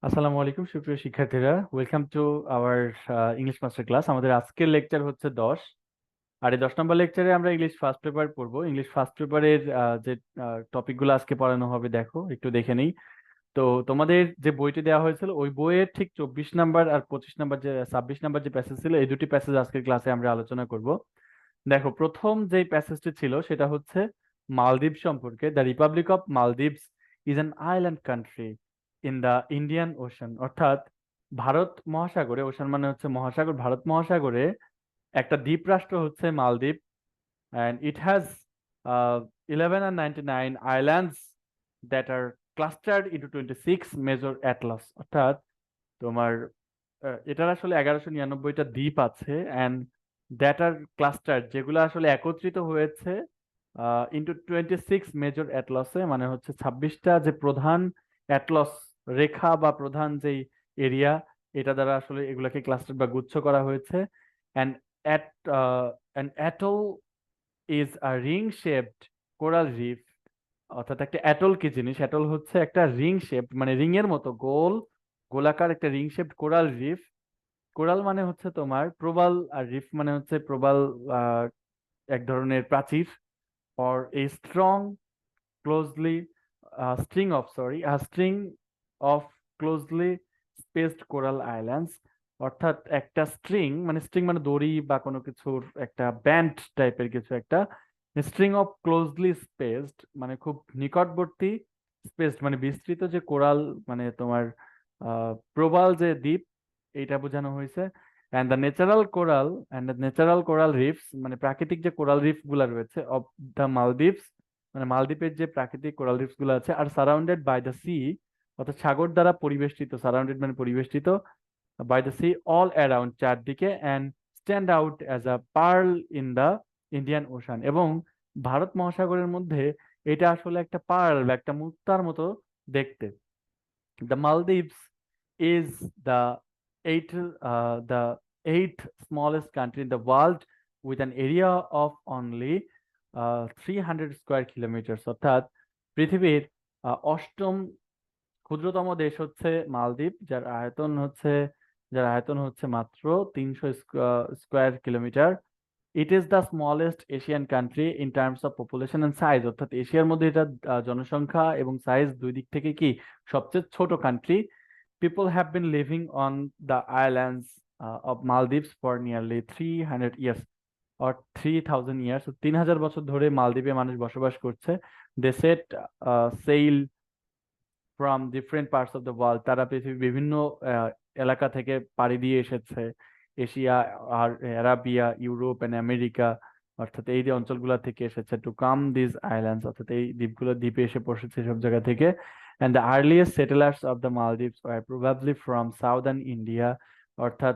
আসসালামু আলাইকুম সুপ্রিয় শিক্ষার্থীরা, welcome to our English master class. আমাদের আজকের লেকচার হচ্ছে 10। আর এই 10 নম্বর লেকচারে আমরা ইংলিশ ফার্স্ট পেপার পড়বো। ইংলিশ ফার্স্ট পেপারের যে টপিকগুলো আজকে পড়ানো হবে দেখো, একটু দেখে নেই। তো তোমাদের যে বইটি দেওয়া হয়েছিল ওই বইয়ের ঠিক 24 নাম্বার আর 25 নাম্বার, যে 26 নাম্বার যে প্যাসেজ ছিল, এই দুটি প্যাসেজ আজকের ক্লাসে আমরা আলোচনা করব। দেখো, প্রথম যে প্যাসেজটি ছিল সেটা হচ্ছে মালদ্বীপ সম্পর্কে। The Republic of Maldives is an island country in the Indian ocean. অর্থাৎ ভারত মহাসাগরে, ওশান মানে হচ্ছে মহাসাগর, ভারত মহাসাগরে একটা দ্বীপ রাষ্ট্র হচ্ছে মালদ্বীপ। And it has 1199 islands that are clustered into 26 major atolls. অর্থাৎ তোমার এটার আসলে 1199টা দ্বীপ আছে, অ্যান্ড দ্যাট আর ক্লাস্টার, যেগুলো আসলে একত্রিত হয়েছে ইন্টু 26 মেজর অ্যাটলাসে, মানে হচ্ছে 26টা যে প্রধান অ্যাটলস রেখা বা প্রধান যেই এরিয়া, এটা দ্বারা আসলে এগুলাকে ক্লাস্টার বা গুচ্ছ করা হয়েছে। And at an atoll is a ring shaped coral reef. অর্থাৎ একটা অ্যাটল কি জিনিস? অ্যাটল হচ্ছে একটা রিং শেপড, মানে রিং এর মতো গোল গোলাকার একটা ring shaped coral reef. Coral মানে হচ্ছে তোমার প্রবাল, আর রিফ মানে হচ্ছে প্রবাল, আহ, এক ধরনের প্রাচীর। or a closely string of closely spaced coral islands। অর্থাৎ একটা স্ট্রিং, মানে স্ট্রিং মানে দড়ি বা কোনো কিছুর একটা ব্যান্ড টাইপের কিছু একটা। স্ট্রিং অফ ক্লোজলি স্পেসড মানে খুব নিকটবর্তী, স্পেসড মানে বিস্তৃত, যে কোরাল মানে তোমার প্রবাল যে দ্বীপ, এইটা বোঝানো হয়েছে। And the natural coral and the natural coral reefs মানে প্রাকৃতিক যে কোরাল রিফ গুলা রয়েছে অফ দ্য মালদ্বীপস, মানে মালদ্বীপের যে প্রাকৃতিক কোরাল রিফস গুলো আছে, আর সারাউন্ডেড বাই দ্য সি, অর্থাৎ সাগর দ্বারা পরিবেষ্টিত, সারাউন্ডেড মানে পরিবেষ্টিত, by the sea all around চারদিকে, and stand out as a pearl in the Indian Ocean. এবং ভারত মহাসাগরের মধ্যে এটা আসলে একটা পার্ল বা একটা মুক্তার মতো দেখতে। The Maldives is the eighth smallest country in the world with an area of only 300 square kilometers। অর্থাৎ পৃথিবীর অষ্টম ক্ষুদ্রতম দেশ হচ্ছে মালদ্বীপ, যার আয়তন হচ্ছে মাত্র 300 square kilometre. It is the smallest Asian country in terms of population and size. অর্থাৎ এশিয়ার মধ্যে এটা জনসংখ্যা এবং সাইজ দুই দিক থেকে কি সবচেয়ে ছোট country. People have been living on the islands of Maldives for nearly 300 years or 3000 years. 3000 বছর ধরে মালদ্বীপে মানুষ বসবাস করছে। They set sail from different parts of the world. তারা পৃথিবীর বিভিন্ন এলাকা থেকে পাড়ি দিয়ে এসেছে, এশিয়া আর আরাবিয়া, ইউরোপ এন্ড আমেরিকা, অর্থাৎ এই যে অঞ্চলগুলো থেকে এসেছে, টু কাম দিস আইল্যান্ডস, অর্থাৎ এই দ্বীপগুলো দ্বীপে এসে বসেছে সব জায়গা থেকে। And the earliest settlers of the Maldives were probably from southern India. অর্থাৎ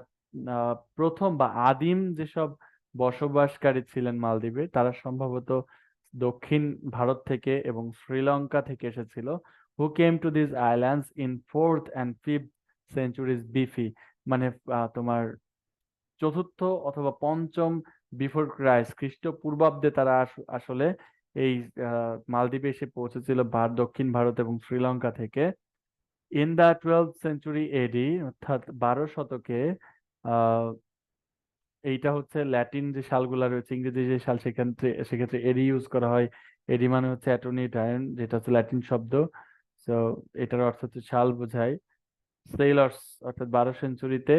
প্রথম বা আদিম যেসব বসবাসকারী ছিলেন মালদ্বীপে, তারা সম্ভবত দক্ষিণ ভারত থেকে এবং শ্রীলঙ্কা থেকে এসেছিল। Who came to this islands in 4th and 5th centuries বিফি, মানে তোমার চতুর্থ অথবা পঞ্চম বিফোর ক্রাইস্ট, খ্রিস্টপূর্বাব্দে তারা আসলে এই মালদ্বীপে এসে পৌঁছেছিল দক্ষিণ ভারত এবং শ্রীলঙ্কা থেকে। ইন দা 12th century এডি, অর্থাৎ 12 শতকে, আহ এইটা হচ্ছে ল্যাটিন যে সালগুলা রয়েছে, ইংরেজি যে সাল, সেক্ষেত্রে এডি ইউজ করা হয়। এডি মানে হচ্ছে অ্যাটর্নি টাইম, যেটা হচ্ছে ল্যাটিন শব্দ। তো এটার অর্থ হচ্ছে সাল বোঝায়। সেইলর্স, অর্থাৎ 12 সেঞ্চুরিতে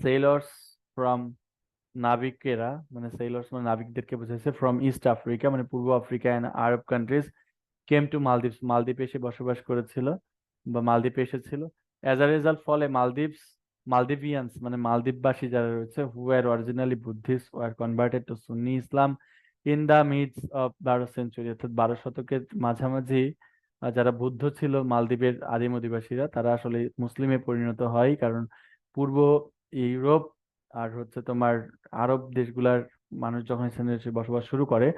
সেইলর্স ফ্রম, নাবিকেরা, মানে সেইলর্স মানে নাবিকদেরকে বোঝাইছে, ফ্রম ইস্ট আফ্রিকা মানে পূর্ব Africa and Arab countries, came to Maldives, মালদ্বীপে এসে বসবাস করেছিল বা মালদ্বীপে এসেছিল। অ্যাজ আ রেজাল্ট, ফলে মালদ্বীপিয়ানস মানে মালদ্বীপবাসী যারা রয়েছে, who are originally Buddhist were converted to Sunni Islam in the mids of 12th century। অর্থাৎ 12 শতকের মাঝামাঝি যারা বুদ্ধ ছিল মালদ্বীপের আদিম অধিবাসীরা, তারা আসলে মুসলিমে পরিণত হয়। কারণ পূর্ব ইউরোপ আর হচ্ছে তোমার আরব দেশগুলার মানুষ যখন এখানে এসে বসবাস শুরু করে,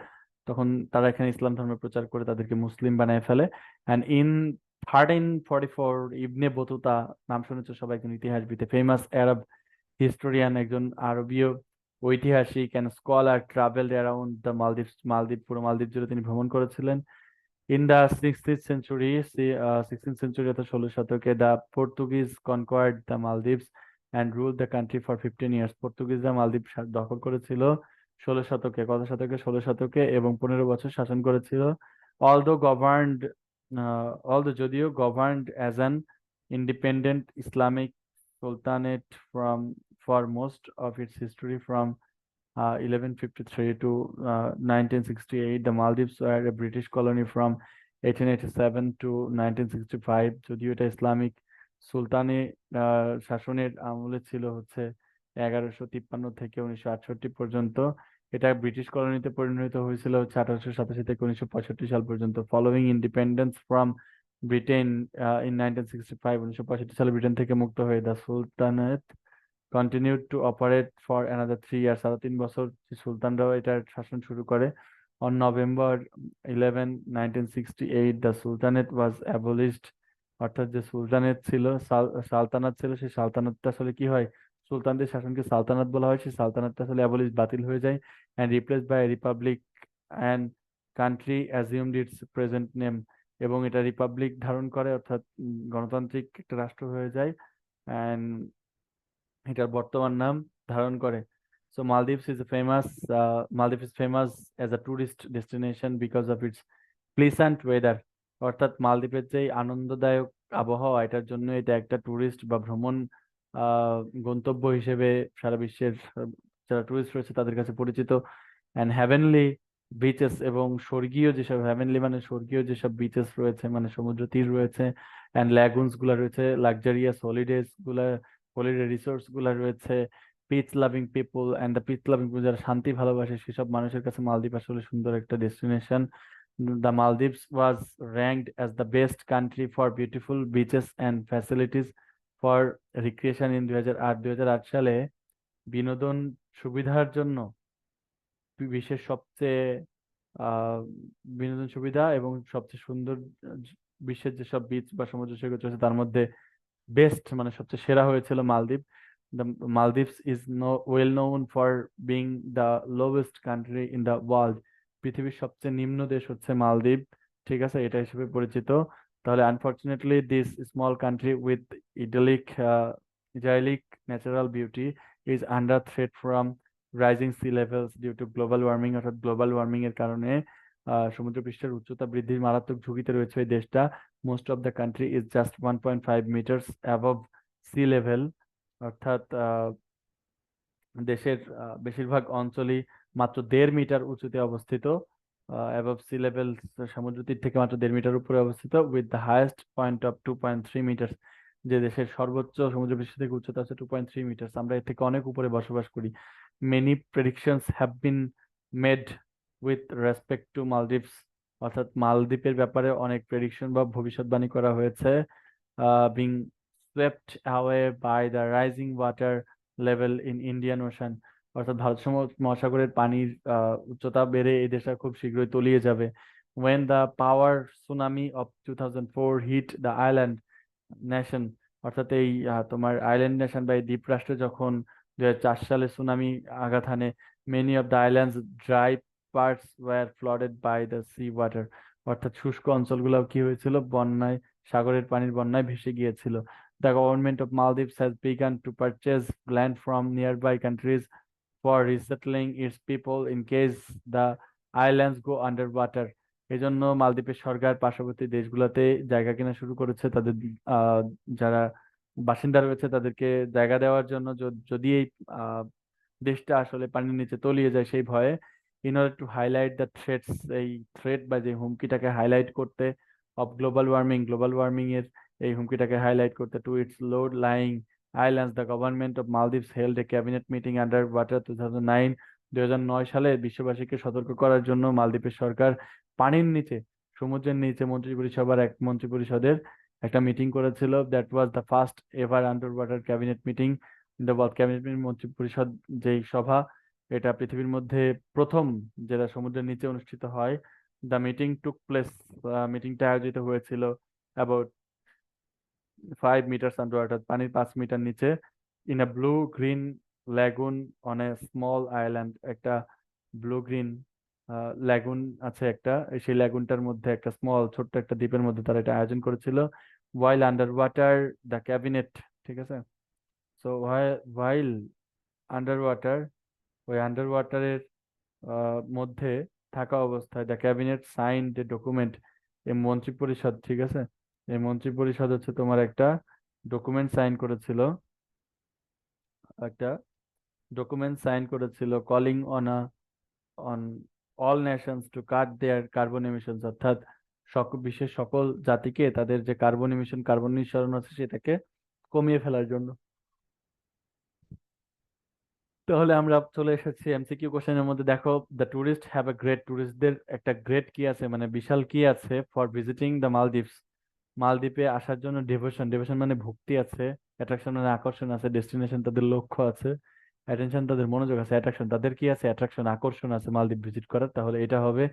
তখন তারা এখানে ইসলাম ধর্ম প্রচার করে তাদেরকে মুসলিম বানায় ফেলে। অ্যান্ড ইন 1344, ইবনে বতুতা, নাম শুনেছো সবাই, একজন ইতিহাসবিদ, ফেমাস আরব হিস্টোরিয়ান, একজন আরবীয় ঐতিহাসিক and scholar, travelled around the Maldives, পুরো মালদ্বীপ জুড়ে তিনি ভ্রমণ করেছিলেন। In the 16th century অর্থাৎ 16 শতকে, the Portuguese conquered the Maldives and ruled the country for 15 years. পর্তুগিজরা মালদ্বীপ দখল করেছিল 16 শতকে, কত শতকে? 16 শতকে, এবং 15 বছর শাসন করেছিল। Although governed, যদিও governed as an independent Islamic sultanate for most of its history from 1153 to 1968. The Maldives were a British colony from 1887 to 1965. যদিও এটা ইসলামিক সুলতানি শাসনের আমলে ছিল হচ্ছে 1153 থেকে 1968 পর্যন্ত। এটা ব্রিটিশ কলোনিতে পরিণত হয়েছিল হচ্ছে 1887 থেকে 1965 সাল পর্যন্ত। Following independence from Britain in 1965, 1965 সালে ব্রিটেন থেকে মুক্ত হয়ে the sultanate continued to operate for another 3 years. আরো 3 বছর সুলতানরাও এটার শাসন শুরু করে। On November 11, 1968, the Sultanate was abolished. অর্থাৎ যে সুলতানেট ছিল, সালতানাত ছিল, সেই সালতানাতটা আসলে কি হয়, সুলতানদের শাসনকে সালতানাত বলা হয়, সেই সালতানাতটা আসলে অ্যাবলিশ, বাতিল হয়ে যায়, and replaced by a republic, and country assumed its present name. এবং এটা রিপাবলিক ধারণ করে, অর্থাৎ গণতান্ত্রিক একটা রাষ্ট্র হয়ে যায়, and এটার বর্তমান নাম ধারণ করে। So Maldives is famous as a tourist destination because of its pleasant weather. অর্থাৎ মালদ্বীপের যে আনন্দদায়ক আবহাওয়া, এটার জন্য এটা একটা টুরিস্ট বা ভ্রমণ গন্তব্য হিসেবে সারা বিশ্বের যারা টুরিস্ট রয়েছে তাদের কাছে পরিচিত। অ্যান্ড হ্যাভেনলি বিচেস, এবং স্বর্গীয় যেসব, হ্যাভেনলি মানে স্বর্গীয় যেসব বিচেস রয়েছে, মানে সমুদ্র তীর রয়েছে, অ্যান্ড ল্যাগুনস গুলা রয়েছে, লাক্সারিয়াস হলিডে রিসোর্টস গুলা রয়েছে, peace loving people and the peace loving people, যারা শান্তি ভালোবাসে সেসব মানুষের কাছে মালদ্বীপ আসলে সুন্দর একটা destination. The Maldives was ranked as the best country for beautiful beaches and facilities for recreation in 2008 সালে বিনোদন সুবিধার জন্য বিশ্বের সবচেয়ে আহ বিনোদন সুবিধা এবং সবচেয়ে সুন্দর বিশ্বের যেসব বিচ বা সমুদ্র সৈকত রয়েছে তার মধ্যে বেস্ট মানে সবচেয়ে সেরা হয়েছিল মালদ্বীপ। The Maldives is well known for being the lowest country in the world. পৃথিবীর সবচেয়ে নিম্ন দেশ হচ্ছে মালদ্বীপ, ঠিক আছে, এটা হিসেবে পরিচিত। তাহলে unfortunately this small country with idyllic natural beauty is under threat from rising sea levels due to global warming, অর্থাৎ গ্লোবাল ওয়ার্মিং এর কারণে সমুদ্রপৃষ্ঠের উচ্চতা বৃদ্ধির মারাত্মক ঝুঁকিতে রয়েছে এই দেশটা। Most of the country is just 1.5 metres above sea level, অর্থাৎ দেশের বেশিরভাগ অঞ্চলই মাত্র 1.5 মিটার উঁচুতে অবস্থিত, অ্যাবভ সি লেভেল, সমুদ্রতীর থেকে মাত্র 1.5 মিটার উপরে অবস্থিত, with the highest point of 2.3 metre, যে দেশের সর্বোচ্চ সমুদ্রপৃষ্ঠ থেকে উচ্চতা আছে 2.3 মিটার। আমরা এর থেকে অনেক উপরে বসবাস করি। Many predictions have been made with respect to Maldives, অর্থাৎ মালদ্বীপের ব্যাপারে অনেক প্রেডিকশন বা ভবিষ্যৎবাণী করা হয়েছে। Being swept away by the rising water level in Indian Ocean, অর্থাৎ ভারত মহাসাগরের পানির উচ্চতা বেড়ে এই দেশটা খুব শীঘ্রই তলিয়ে যাবে। When the power tsunami of 2004 hit the island nation, অর্থাৎ এই তোমার আইল্যান্ড নেশন বা এই দ্বীপরাষ্ট্রে যখন 2004 সালে সুনামি আঘাত হানে, many of the islands dry parts were flooded by the sea water, অর্থাৎ শুষ্ক অঞ্চলগুলো কি হয়েছিল, বন্যায়, সাগরের পানির বন্যায় ভেসে গিয়েছিল। The government of Maldives has begun to purchase land from nearby countries for resettling its people in case the islands go underwater. এজন্য মালদ্বীপের সরকার পার্শ্ববর্তী দেশগুলোতে জায়গা কেনা শুরু করেছে, তাদের যারা বাসিন্দা রয়েছে তাদেরকে জায়গা দেওয়ার জন্য, যদি এই দেশটা আসলে পানির নিচে তলিয়ে যায় সেই ভয়ে। In order to highlight the threats, এই থ্রেট বা যে হুমকিটাকে হাইলাইট করতে, অফ গ্লোবাল ওয়ার্মিং এর এই হুমকিটাকে হাইলাইট করতে, to its load lying islands, the government of Maldives held a cabinet meeting under water 2009। 2009 সালে বিশ্ববাসীকে সতর্ক করার জন্য মালদ্বীপের সরকার পানির নিচে, সমুদ্রের নিচে মন্ত্রী পরিষদের একটা মিটিং করেছিল। That was the first ever under water cabinet meeting in the world. Cabinet meeting, মন্ত্রী পরিষদ যেই সভা, এটা পৃথিবীর মধ্যে প্রথম যেটা সমুদ্রের নিচে অনুষ্ঠিত হয়। দ্য মিটিং টুক প্লেস, মিটিংটা আয়োজিত হয়েছিল অ্যাবাউট 5 মিটার্স আন্ডার ওয়াটার, পানির 5 মিটার নিচে, in a blue green lagoon on a small island, একটা ব্লু গ্রিন ল্যাগুন আছে একটা, সেই ল্যাগুনটার মধ্যে একটা স্মল ছোট্ট একটা দ্বীপের মধ্যে তারা এটা আয়োজন করেছিল। While under water the cabinet, ঠিক আছে। সো ওয়াইল আন্ডার ওয়াটার, ওই আন্ডার ওয়াটারের মধ্যে থাকা অবস্থায় the cabinet sign the document, এই মন্ত্রী পরিষদ, ঠিক আছে। এই মন্ত্রী পরিষদ হচ্ছে তোমার একটা ডকুমেন্ট সাইন করেছিল, একটা ডকুমেন্ট সাইন করেছিল calling on all nations to cut their carbon emissions, অর্থাৎ বিশ্বের সকল জাতিকে তাদের যে কার্বন নিঃসরণ আছে সেটাকে কমিয়ে ফেলার জন্য। তাহলে আমরা চলে এসেছি এমসিকিউ কোশ্চেনের মধ্যে। দেখো, the tourist have a great, টুরিস্টদের একটা গ্রেট কি আছে, মানে বিশাল কি আছে, ফর ভিজিটিং দ্য মালদ্বীপস, মালদ্বীপে আসার জন্য ডিভোশন, ডিভোশন মানে ভক্তি আছে, অ্যাট্রাকশন মানে আকর্ষণ আছে, ডেস্টিনেশন তাদের লক্ষ্য আছে, অ্যাটেনশন তাদের মনোযোগ আছে, অ্যাট্রাকশন তাদের কি আছে, অ্যাট্রাকশন আকর্ষণ আছে মালদ্বীপ ভিজিট করার। তাহলে এটা হবে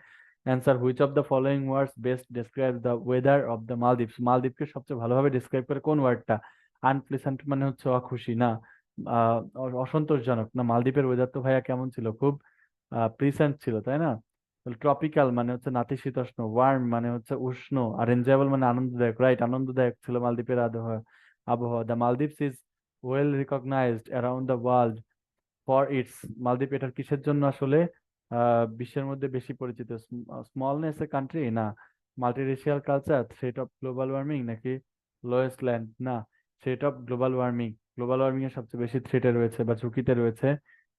answer. Which of the following words best describe the weather of the Maldives, মালদ্বীপকে সবচেয়ে ভালোভাবে ডিসক্রাইব করে কোন ওয়ার্ডটা? আনপ্লেসেন্ট মানে হচ্ছে অখুশি না, অসন্তোষজনক না, মালদ্বীপের ওয়েদার তো ভাইয়া কেমন ছিল, খুব প্লিসেন্ট ছিল, তাই না? ট্রপিক্যাল মানে হচ্ছে নাতিশীতোষ্ণ, ওয়ার্ম মানে হচ্ছে উষ্ণ, আর এনজয়েবল মানে আনন্দদায়ক, রাইট, আনন্দদায়ক ছিল মালদ্বীপের আবহাওয়া। আবহাওয়া the Maldives is well recognised around the world for its, Maldives এটার কিসের জন্য আসলে বিশ্বের মধ্যে বেশি পরিচিত? স্মলনেস এ কান্ট্রি না, multiracial culture, threat of global warming, নাকি লোয়েস্ট ল্যান্ড, না, threat of global warming, global warming এর সবচেয়ে বেশি থ্রেটে রয়েছে বা ঝুঁকিতে রয়েছে,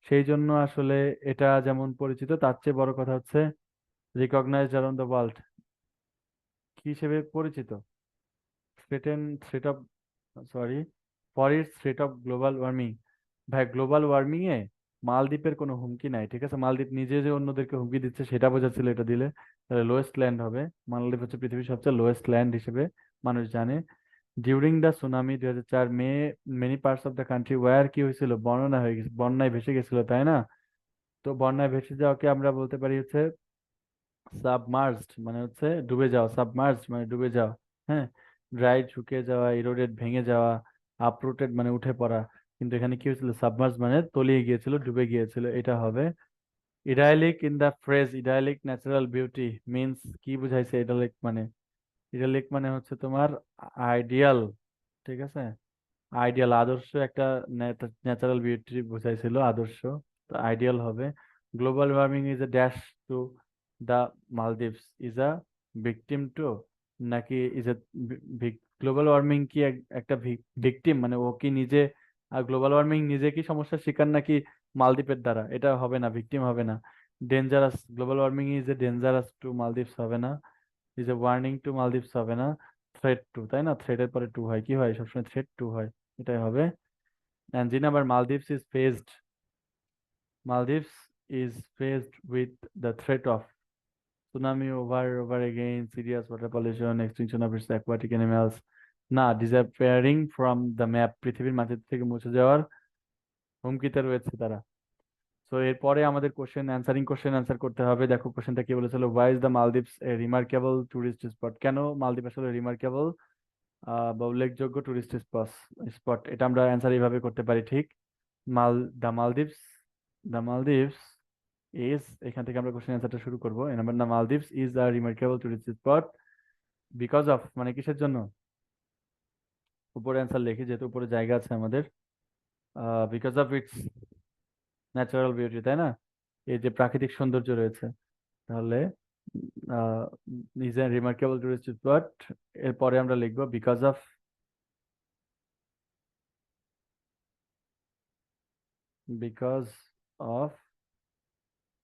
সেই জন্য আসলে এটা যেমন পরিচিত তার চেয়ে বড় কথা হচ্ছে রিকগনাইজড অ্যারাউন্ড দ্য ওয়ার্ল্ড কি হিসেবে পরিচিত? Threat of, sorry, for its threat of global warming. ভাই, গ্লোবাল ওয়ার্মিং এ মালদ্বীপের কোনো হুমকি নাই, ঠিক আছে, মালদ্বীপ নিজে যে অন্যদেরকে হুমকি দিচ্ছে সেটা বোঝাচ্ছিল এটা দিলে। তাহলে লোয়েস্ট ল্যান্ড হবে, মালদ্বীপ হচ্ছে পৃথিবীর সবচেয়ে লোয়েস্ট ল্যান্ড হিসেবে মানুষ জানে। ডিউরিং দ্য সুনামি 2004 মে, many parts of the country were কি হয়েছিল, বন্যা হয়ে গেছে, বন্যায় ভেসে গেছিল, তাই না? তো বন্যায় ভেসে যাওয়াকে আমরা বলতে পারি হচ্ছে সাবমার্জড, মানে হচ্ছে ডুবে যাওয়া, সাবমার্জড মানে ডুবে যাওয়া, হ্যাঁ। ড্রাইড শুকিয়ে যাওয়া, ইরোডেড ভেঙে যাওয়া, আপরুটেড মানে উঠে পড়া, কিন্তু এখানে কি হয়েছিল, সাবমার্জ মানে তলিয়ে গিয়েছিল, ডুবে গিয়েছিল, এটা হবে। Idyllic in the phrase idyllic natural beauty means, কি বুঝাইছে ইডাইলিক মানে? ইডাইলিক মানে হচ্ছে তোমার আইডিয়াল, ঠিক আছে, আইডিয়াল আদর্শ একটা ন্যাচারাল বিউটি বুঝাইছিল, আদর্শ, তো আইডিয়াল হবে। Global warming is a dash to the Maldives, is a victim to, নাকি ইজ এ, গ্লোবাল ওয়ার্মিং কি একটা ভিকটিম মানে ও কি নিজে, আর গ্লোবাল ওয়ার্মিং নিজে কি সমস্যার শিকার নাকি মালদ্বীপের দ্বারা? এটা হবে না, ভিকটিম হবে না। Dangerous, global warming is a dangerous to Maldives হবে না, is a warning to Maldives হবে না, থ্রেট টু, তাই না, থ্রেটের পরে টু হয়, কি হয় সবসময়, থ্রেট টু হয়, এটাই হবে। And G number, Maldives is faced with the threat of tsunami over again, serious water pollution, extinction of its aquatic animals, না, disappearing from the map, পৃথিবীর মানচিত্র থেকে মুছে যাওয়ার হুমকিতে রয়েছে তারা। তো এরপরে আমাদের কোশ্চেন অ্যান্সার করতে হবে। দেখো কোশ্চেনটা কি বলেছিল, why is the Maldives a remarkable tourist spot, কেন মালদ্বীপ আসলে রিমার্কেবল বা উল্লেখযোগ্য টুরিস্ট স্পট, এটা আমরা অ্যান্সার এইভাবে করতে পারি, ঠিক। মাল the Maldives the Maldives is, এখান থেকে আমরা কোশ্চেন অ্যান্সারটা শুরু করবো। এ number, the Maldives is a remarkable tourist spot because of মানে কিসের জন্য? উপরে অ্যান্সার লিখি যেহেতু উপরে জায়গা আছে আমাদের, because of it's natural beauty, তাই না, এই যে প্রাকৃতিক সৌন্দর্য রয়েছে, তাহলে is a remarkable tourist spot, এরপরে আমরা লিখবো বিকজ অফ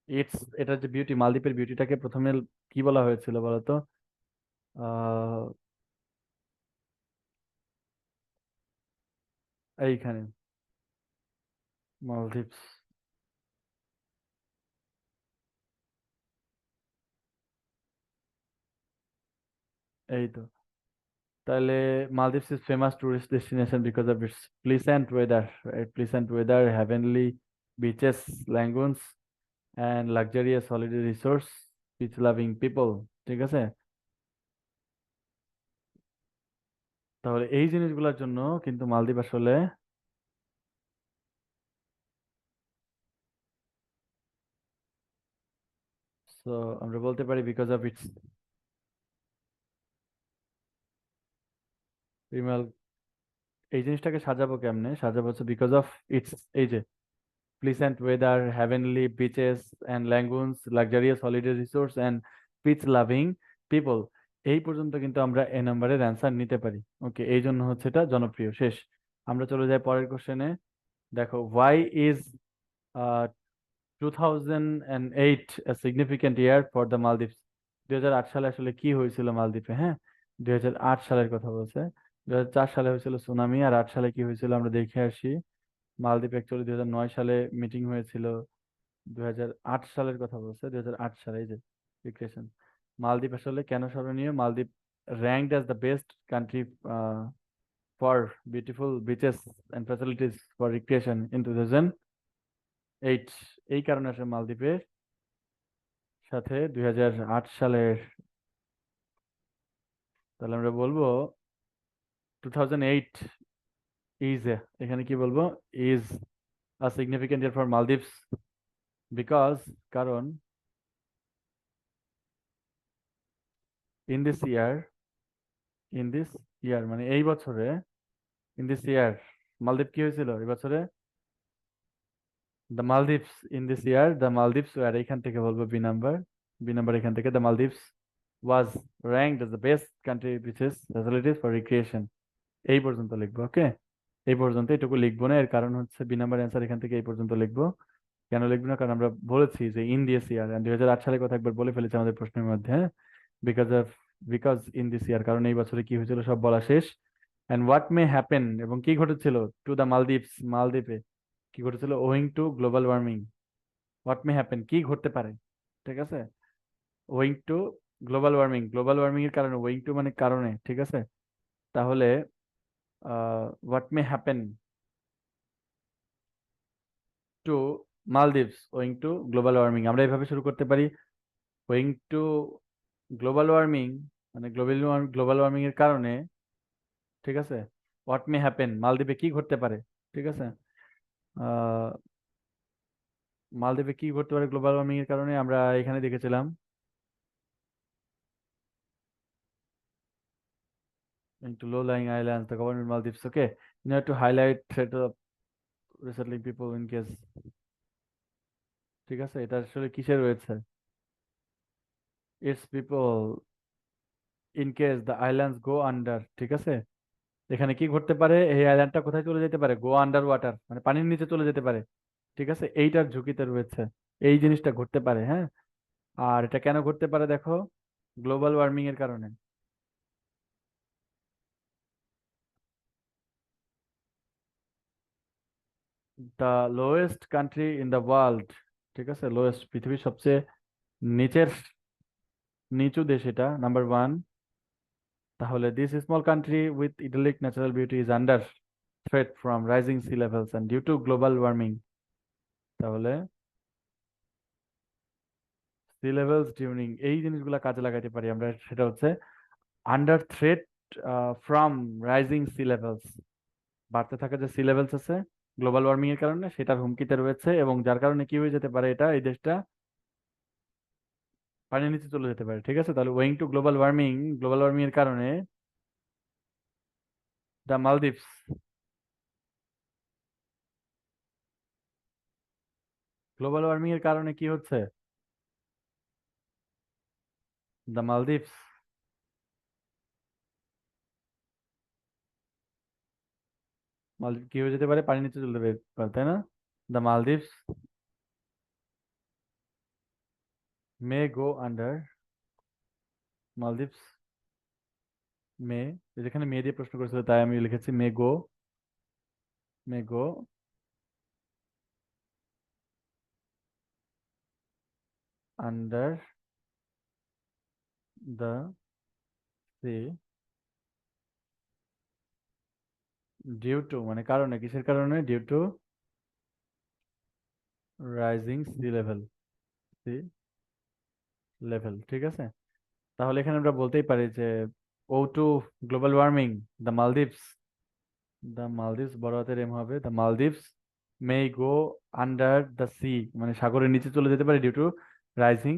ইটস, এটা যে বিউটি, মালদ্বীপের বিউটিটাকে প্রথমে কি বলা হয়েছিল বলতো? আহ এইখানে মালদ্বীপস, এই তো, তাহলে Maldives is famous tourist destination because of its pleasant weather, heavenly beaches, lagoons and luxurious holiday resource, beach loving people, ঠিক আছে। তাহলে এই জিনিসগুলোর জন্য কিন্তু মালদ্বীপ আসলে সো আমরা বলতে পারি বিকজ অফ ইটস রিমাল, এই জিনিসটাকে সাজাবো কেমনে, সাজাবো হচ্ছে বিকজ অফ ইটস, এই যে pleasant weather, heavenly beaches and lagoons, luxurious holiday resorts and beach loving people, এই পর্যন্ত কিন্তু আমরা এ নাম্বারের অ্যান্সার নিতে পারি। ওকে, এই জন্য হচ্ছে এটা জনপ্রিয়। শেষ। আমরা চলে যাই পরের কোশ্চেনে। দেখো, why is 2008 a significant year for the Maldives? 2008 সালে আসলে কি হয়েছিল মালদ্বীপে? হ্যাঁ, 2008 সালের কথা বলছে। 2004 সালে হয়েছিল সুনামি, আর 8 সালে কি হয়েছিল আমরা দেখে আসি। মালদ্বীপ অ্যাকচুয়ালি 2009 সালে মিটিং হয়েছিল। 2008 সালের কথা বলছে, 2008 সালে, এই যে রিক্রিয়েশন। মালদ্বীপ আসলে কেন স্মরণীয়? মালদ্বীপ ranked as the best country for beautiful beaches and facilities for recreation in 2008। এই কারণে আসলে মালদ্বীপের সাথে 2008 সালের, তাহলে আমরা বলবো 2008 is এখানে কি বলবো, is a significant year for Maldives because, কারণ in this year, in this year মানে এই বছরে, in this year মালদ্বীপ কি হয়েছিল এই বছরে? the Maldives in this year, the Maldives were, এখান থেকে বলবো বি নাম্বার, বি নাম্বার এখান থেকে, the Maldives was ranked as the best country beaches facilities for recreation। এই পর্যন্ত লিখবো। ওকে, এই পর্যন্ত, এটুকু লিখবো না, এর কারণ হচ্ছে বি নাম্বার অ্যান্সার এখান থেকে এই পর্যন্ত লিখবো। কেন লিখবো না? কারণ আমরা বলেছি যে ইন দিস ইয়ার, 2008 সালের কথা একবার বলে ফেলেছি আমাদের প্রশ্নের মধ্যে। হ্যাঁ, because of, because in this ইয়ার, কারণ এই বছরে কি হয়েছিল সব বলা শেষ। অ্যান্ড হোয়াট মে হ্যাপেন, এবং কি ঘটেছিল, টু দ্য মালদ্বীপস, মালদ্বীপে কি ঘটেছিল, owing to global warming. What may happen, কি ঘটতে পারে, ঠিক আছে। Owing to global warming, global warming এর কারণে, ওয়িং টু মানে কারণে, ঠিক আছে। তাহলে what may happen to Maldives owing to global warming, আমরা এভাবে শুরু করতে পারি। ওয়িং টু গ্লোবাল ওয়ার্মিং মানে গ্লোবাল ওয়ার্মিং এর কারণে, ঠিক আছে। হোয়াট মে হ্যাপেন, মালদ্বীপে কি ঘটতে পারে, ঠিক আছে। আহ মালদ্বীপে কি ঘটতে পারে গ্লোবাল ওয়ার্মিং এর কারণে, আমরা এখানে দেখেছিলাম into low-lying islands, the government Maldives. Okay, you have to highlight threat of resettling people in case, ঠিক আছে। এটা আসলে কিসে রয়েছে? its people in case the islands go under, ঠিক আছে। এখানে কি ঘটতে পারে, এই আইল্যান্ডটা কোথায় চলে যেতে পারে, গো আন্ডার ওয়াটার মানে পানির নিচে চলে যেতে পারে, ঠিক আছে। এইটার ঝুঁকিতে রয়েছে, এই জিনিসটা ঘটতে পারে। হ্যাঁ, আর এটা কেন ঘটতে পারে দেখো, গ্লোবাল ওয়ার্মিং এর কারণে। The lowest country in the world, ঠিক আছে, লোয়েস্ট, পৃথিবীর সবচেয়ে নিচের, নিচু দেশ এটা, নাম্বার ওয়ান। তাহলে this small country with idyllic natural beauty is under threat from rising sea levels and due to global warming. তাহলে সি লেভেলস ডিউরিং, এই জিনিসগুলো কাজে লাগাইতে পারি আমরা, সেটা হচ্ছে under threat from rising sea levels, বাড়তে থাকা যে সি লেভেলস আছে গ্লোবাল ওয়ার্মিং এর কারণে, সেটার হুমকিতে রয়েছে, এবং যার কারণে কি হয়ে যেতে পারে, এটা, এই দেশটা পানির নিচে চলে যেতে পারে, ঠিক আছে। তাহলে owing to global warming, global warming এর কারণে দ্য মালদ্বীপস, গ্লোবাল ওয়ার্মিং এর কারণে কি হচ্ছে, দ্য মালদ্বীপস, মালদ্বীপ কি হয়ে যেতে পারে, পানির নিচে চলে যেতে পারে, তাই না। The Maldives may go under, Maldives may, যেখানে মে দিয়ে প্রশ্ন করেছিল তাই আমি লিখেছি may go, may go under the sea due to মানে কারণে, কিসের কারণে, due to rising sea level, sea level, ঠিক আছে। তাহলে এখানে আমরা বলতেই পারি যে ও to global warming, the Maldives, the Maldives বড় হাতের এম হবে, the Maldives may go under the sea মানে সাগরের নিচে চলে যেতে পারে, due to rising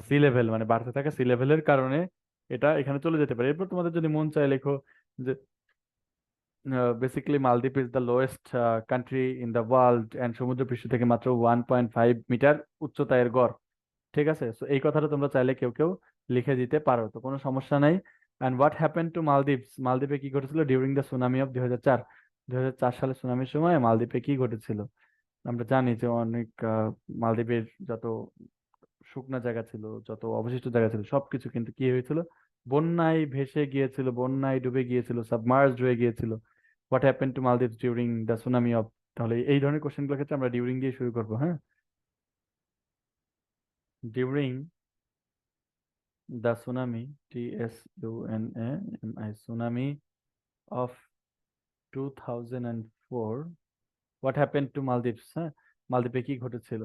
sea level মানে বাড়তে থাকা সি লেভেলের কারণে এটা এখানে চলে যেতে পারে। এরপর তোমাদের যদি মন চায় লেখো যে বেসিক্যালি মালদ্বীপ is the lowest country in the world and সমুদ্র পৃষ্ঠ থেকে মাত্র 1.5 মিটার উচ্চতায় এর গড়। ঠিক আছে, তো এই কথাটা তোমরা চাইলে কেউ কেউ লিখে দিতে পারো, তো কোনো সমস্যা নাই। And what happen to Maldives, মালদ্বীপে কি ঘটেছিল ডিউরিং দ্য সুনামি অফ 2004? 2004 সালে সুনামির সময় মালদ্বীপে কি ঘটেছিল? আমরা জানি যে অনেক মালদ্বীপের যত শুকনা জায়গা ছিল, যত অবশিষ্ট জায়গা ছিল, সবকিছু কিন্তু কি হয়েছিল, বন্যায় ভেসে গিয়েছিল, বন্যায় ডুবে গিয়েছিল, সাবমার্জড হয়ে গিয়েছিল। What happen to Maldives during the tsunami of, তাহলে এই ধরনের কোশ্চেনগুলোর ক্ষেত্রে আমরা ডিউরিং দিয়ে শুরু করবো, হ্যাঁ। During the tsunami, TSUNAMI, tsunami of 2004, what happen to Maldives, হ্যাঁ, মালদ্বীপে কি ঘটেছিল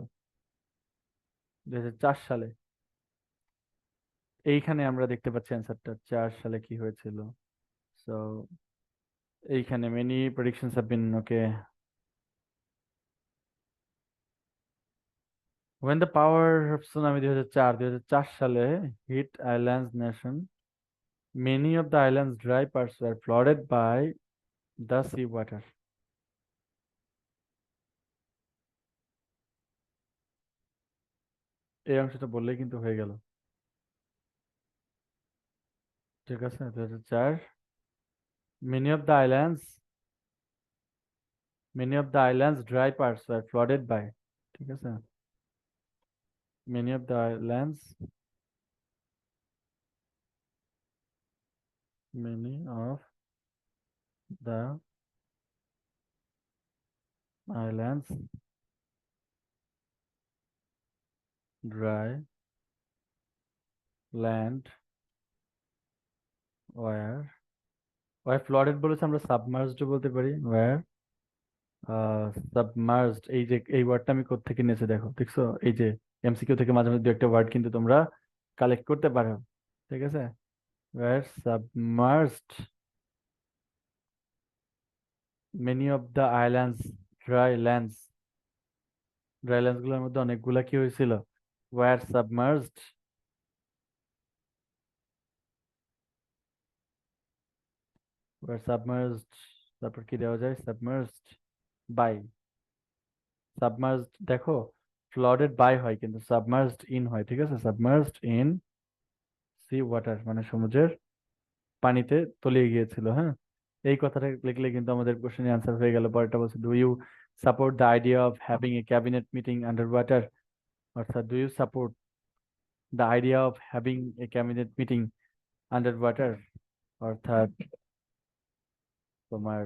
2004 সালে। এইখানে আমরা দেখতে পাচ্ছি অ্যান্সারটা 4 সালে কি হয়েছিল। সো এইখানে many predictions have been okay. When the power of tsunami 2004 সালে hit islands nation, many of the island's dry parts were flooded by the sea water. এই অংশটা বললেই কিন্তু হয়ে গেল। ঠিক আছে, 2004, many of the islands dry parts were flooded by, ঠিক আছে, many of the islands, many of the islands dry land were flooded বলেছে, আমরা সাবমার্জড বলতে পারি, were সাবমার্জড। এই যে এই ওয়ার্ডটা আমি কোত্থেকে নিয়েছি দেখো, দেখছো, এই যে এমসিকিউ থেকে মাঝে মাঝে দু একটা ওয়ার্ড কিন্তু তোমরা কালেক্ট করতে পারো। ঠিক আছে, were submerged many of the islands, dry lands, dry lands গুলোর মধ্যে অনেকগুলা কি হয়েছিল, were submerged, তারপর কি দেওয়া যায়, submerged by, সাবমার্জড দেখো, ফ্লডেড বাই হয় কিন্তু সাবমার্জড ইন হয়, ঠিক আছে, সাবমার্জড ইন সি ওয়াটার মানে সমুদ্রের পানিতে তলিয়ে গিয়েছিল, হ্যাঁ। এই কথাটা লিখলে কিন্তু আমাদের কোশ্চেনের অ্যান্সার হয়ে গেল। পরেরটা বলছে, do you support the idea of having a cabinet meeting under water, অর্থাৎ do you support the idea of having a cabinet meeting under water, অর্থাৎ তোমার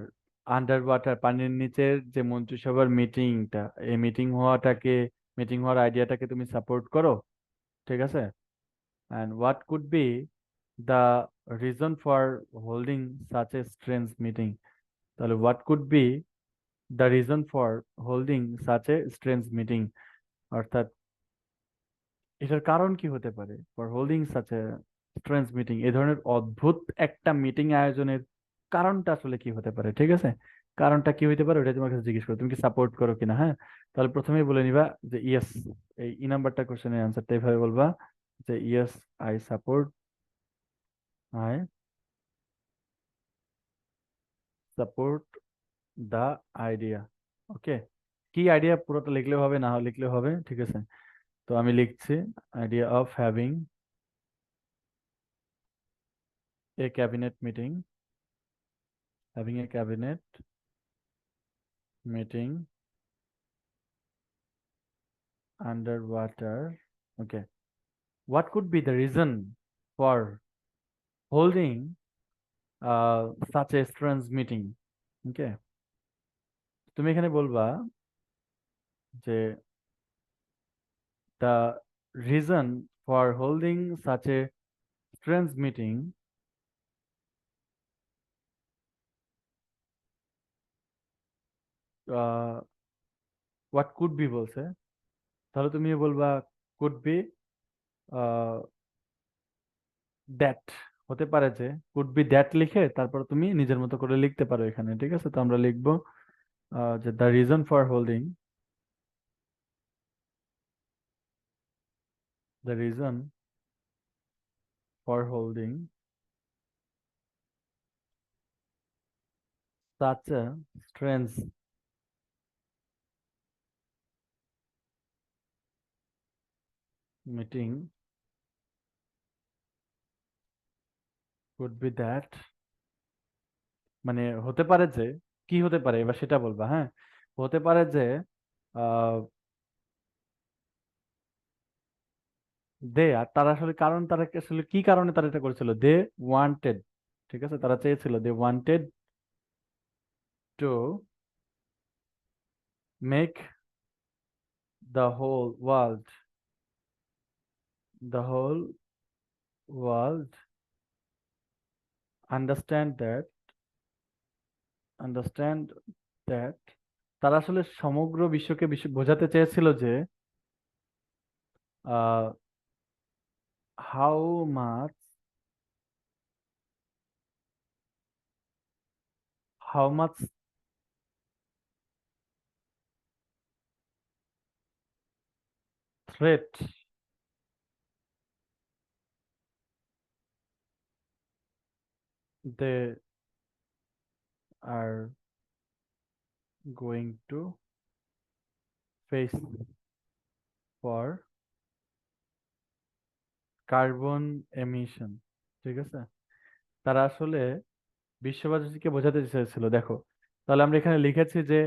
আন্ডার ওয়াটার পানির নিচের যে মন্ত্রিসভার মিটিংটা, এই মিটিং হওয়ার আইডিয়াটাকে তুমি সাপোর্ট করো, ঠিক আছে। And what could be the reason for holding such a strange meeting? তাহলে what could be the reason for holding such a strange meeting, অর্থাৎ এটার কারণ কি হতে পারে, for holding such a strange meeting, এই ধরনের অদ্ভুত একটা মিটিং আয়োজনের কারণটা আসলে কি হতে পারে, ঠিক আছে। কারণটা কি হতে পারে ওটা তোমার কাছে জিজ্ঞেস করো, তুমি কি সাপোর্ট করো কিনা, হ্যাঁ। তাহলে প্রথমেই বলে নিবা যে ইয়েস, এই নাম্বারটা কোশ্চেনের অ্যান্সারটা এইভাবে বলবা যে yes, I support, I support the idea. Okay, কি আইডিয়া পুরোটা লিখলেও হবে, না লিখলেও হবে, ঠিক আছে। তো আমি লিখছি, idea of a cabinet meeting having a cabinet meeting under water. Okay, what could be the reason for holding such a strange meeting. Okay, তুমি এখানে বলবা যে the reason for holding such a strange meeting what could be বলছে, তাহলে তুমি বলবা could be that, হতে পারে যে, কুড বি দ্যাট লিখে তারপর তুমি নিজের মতো করে লিখতে পারো এখানে, ঠিক আছে। তো আমরা লিখবো যে the reason for holding, the reason for holding such a strange meeting could be that, মানে হতে পারে যে, কি হতে পারে এবার সেটা বলবা, হ্যাঁ। হতে পারে যে আহ দে, আর তারা আসলে কারণ, তারা আসলে কি কারণে তারা এটা করেছিল, দে ওয়ান্টেড, ঠিক আছে, তারা চেয়েছিল, they wanted to make the whole world, the whole world understand that, understand that, তারা আসলে সমগ্র বিশ্বকে বোঝাতে চেয়েছিল যে how much, how much threat they are going to face for carbon emission, ঠিক আছে। তারা আসলে বিশ্ববাসীকে বোঝাতে চেয়েছিল, দেখো, তাহলে আমরা এখানে লিখেছি যে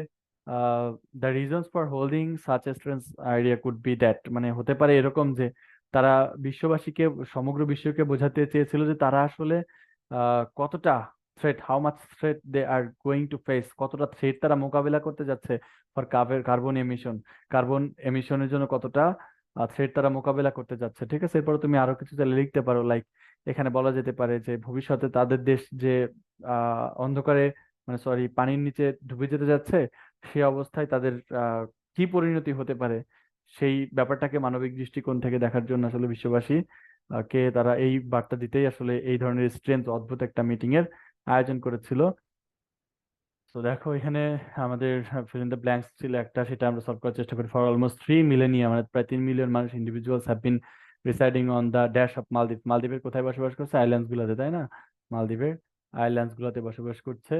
the reasons for holding such a strange idea could be that, মানে হতে পারে এরকম যে তারা বিশ্ববাসীকে, সমগ্র বিশ্বকে বোঝাতে চেয়েছিল যে তারা আসলে কতটা threat, how much threat they are going to face, কতটা থ্রেট তারা মোকাবিলা করতে যাচ্ছে ফর কার্বন এমিশন, কার্বন এমিশনের জন্য কতটা থ্রেট তারা মোকাবিলা করতে যাচ্ছে, ঠিক আছে। এরপর তুমি আরো কিছু চাইলে লিখতে পারো, লাইক এখানে বলা যেতে পারে যে ভবিষ্যতে তাদের দেশ যে অন্ধকারে, মানে সরি, পানির নিচে ডুবে যেতে যাচ্ছে, সেই অবস্থায় তাদের কি পরিণতি হতে পারে, সেই ব্যাপারটাকে মানবিক দৃষ্টিকোণ থেকে দেখার জন্য আসলে বিশ্ববাসী কে তারা এই বার্তা দিতেই আসলে এই ধরনের স্ট্রেঞ্জ অদ্ভুত একটা মিটিং এর আয়োজন করেছিল। তো দেখো এখানে আমাদের ফিল ইন দ্য ব্ল্যাঙ্কস ছিল একটা, সেটা আমরা সলভ করার চেষ্টা করি। ফর অলমোস্ট 3 মিলিয়নিয়াম, মানে প্রায় 3 মিলিয়ন মানুষ, individuals have been residing on the dash of মালদ্বীপ, মালদ্বীপের কোথায় বসবাস করছে, আইল্যান্ডস গুলোতে, তাই না, মালদ্বীপের আইল্যান্ডস গুলোতে বসবাস করছে।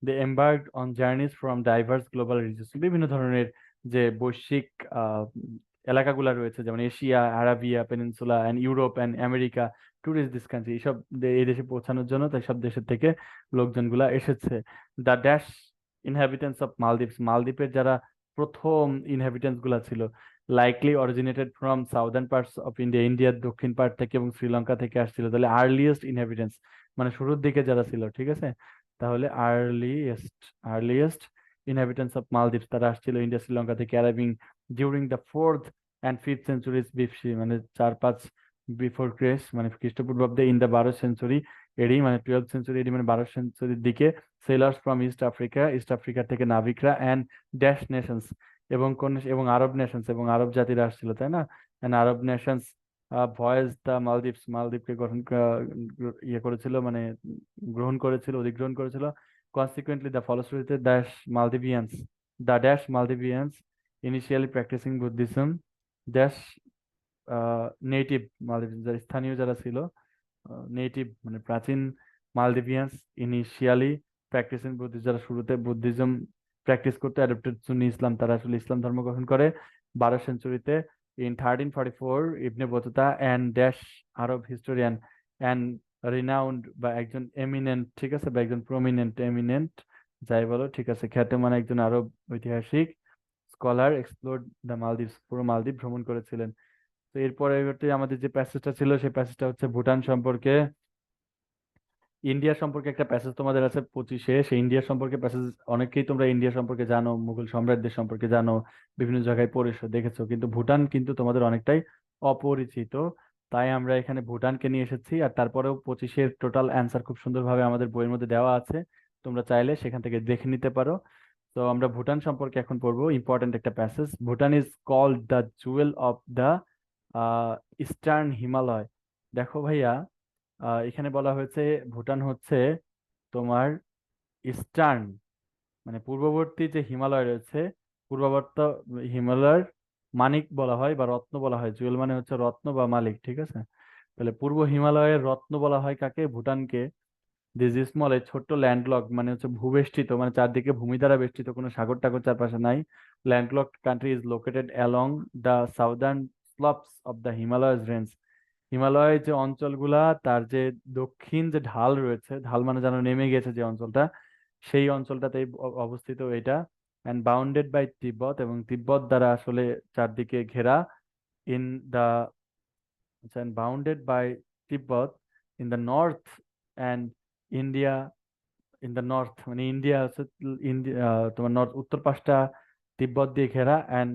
They embarked on journeys from diverse global regions, বিভিন্ন ধরনের যে বৈশ্বিক আহ এলাকাগুলো রয়েছে, যেমন Asia, Arabia peninsula and Europe and America, tourist this country, এইসব এই দেশে পৌঁছানোর জন্য তাই সব দেশের থেকে লোকজনগুলা এসেছে। The dash inhabitants of Maldives, মালদ্বীপের যারা প্রথম ইনহ্যাবিটেন্টস গুলা ছিল, likely originated from southern parts of India, ইন্ডিয়ার দক্ষিণ পার্ট থেকে এবং শ্রীলঙ্কা থেকে আসছিল। তাহলে আর্লিয়েস্ট ইনহ্যাবিটেন্টস, মানে শুরুর দিকে যারা ছিল, ঠিক আছে, তাহলে আর্লিয়েস্ট ইনহ্যাবিটেন্টস অফ মালদ্বীপস, তারা আসছিল ইন্ডিয়া শ্রীলঙ্কা থেকে, arriving during the 4th and 5th centuries BC, মানে 4-5 বিফোর ক্রাইস্ট, মানে খ্রিস্টপূর্বাব্দে, ইন দ্য 12 সেঞ্চুরি এডি, মানে 12th সেঞ্চুরি এডি, মানে 12 সেঞ্চুরির দিকে, sailors from East Africa, East Africa থেকে নাবিকরা, অ্যান্ড ড্যাশ নেশনস, এবং কোন, এবং আরব নেশনস, এবং আরব জাতিরা আসছিল, তাই না, and Arab nations voice the Maldives, মালদ্বীপকে ইয়ে করেছিল, মানে গ্রহণ করেছিল, অধিগ্রহণ করেছিল। কনসিকুয়েন্টলি দ্য ফলশ্রুতিতে the dash Maldivians initially practicing Buddhism, dash native Maldives, যারা স্থানীয় যারা ছিল, নেটিভ মানে প্রাচীন মালদিভিয়ানস, ইনিশিয়ালি প্র্যাকটিসিং বুদ্ধিজম, যারা শুরুতে বুদ্ধিজম প্র্যাকটিস করতে, অ্যাডপ্টেড সুন্নি ইসলাম, তারা আসলে ইসলাম ধর্ম গ্রহণ করে 12 সেঞ্চুরিতে। In 1344 Ibn Battuta and dash Arab historian and renowned, বা একজন এমিনেন্ট, ঠিক আছে, বা একজন প্রমিনেন্ট, এমিনেন্ট যাই বলো, ঠিক আছে, খ্যাতমান একজন আরব ঐতিহাসিক স্কলার এক্সপ্লোরড দ্য মালদ্বীপস, পুরো মালদ্বীপ ভ্রমণ করেছিলেন। তো এর পরবর্তী আমাদের যে প্যাসেজটা ছিল, সেই প্যাসেজটা হচ্ছে ভুটান সম্পর্কে, ইন্ডিয়া সম্পর্কে একটা প্যাসেজ তোমাদের আছে 25-এ, সেই ইন্ডিয়া সম্পর্কে প্যাসেজ, অনেকেই তোমরা ইন্ডিয়া সম্পর্কে জানো, মুঘল সম্রাটদের সম্পর্কে জানো, বিভিন্ন জায়গায় পড়েছো, দেখেছো, কিন্তু ভুটান কিন্তু তোমাদের অনেকটাই অপরিচিত। তাই আমরা এখানে ভুটানকে নিয়ে এসেছি, আর তারপরেও 25-এর টোটাল অ্যান্সার খুব সুন্দরভাবে আমাদের বইয়ের মধ্যে দেওয়া আছে, তোমরা চাইলে সেখান থেকে দেখে নিতে পারো। তো আমরা ভুটান সম্পর্কে এখন পড়বো, ইম্পর্টেন্ট একটা passage. Bhutan is called the jewel of the eastern Himalaya. দেখো ভাইয়া, এখানে বলা হয়েছে ভুটান হচ্ছে তোমার ইস্টার্ন, মানে পূর্ববর্তী যে হিমালয় রয়েছে, পূর্ববর্তী হিমালয়ের মানিক বলা হয় বা রত্ন বলা হয়। জুয়েল মানে হচ্ছে রত্ন বা মালিক, ঠিক আছে? তাহলে পূর্ব হিমালয়ের রত্ন বলা হয় কাকে? ভুটানকে। দিস স্মল, এই ছোট্ট ল্যান্ডলক মানে হচ্ছে ভূবেষ্টিত, মানে চারদিকে ভূমি দ্বারা বেষ্টিত, কোনো সাগর টাগর চারপাশে নাই। Landlock country is located along the southern slopes of the Himalayas range. হিমালয়ের যে অঞ্চলগুলা, তার যে দক্ষিণ যে ঢাল রয়েছে, ঢাল মানে যেন নেমে গেছে যে অঞ্চলটা, সেই অঞ্চলটাতেই অবস্থিত এটা। অ্যান্ড বাউন্ডেড বাই তিব্বত, এবং তিব্বত দ্বারা আসলে চারদিকে ঘেরা। In the and bounded by Tibet in the north, and India in the north, মানে ইন্ডিয়া হচ্ছে ইন্ডিয়া, তোমার নর্থ উত্তর পাশটা তিব্বত দিয়ে ঘেরা, and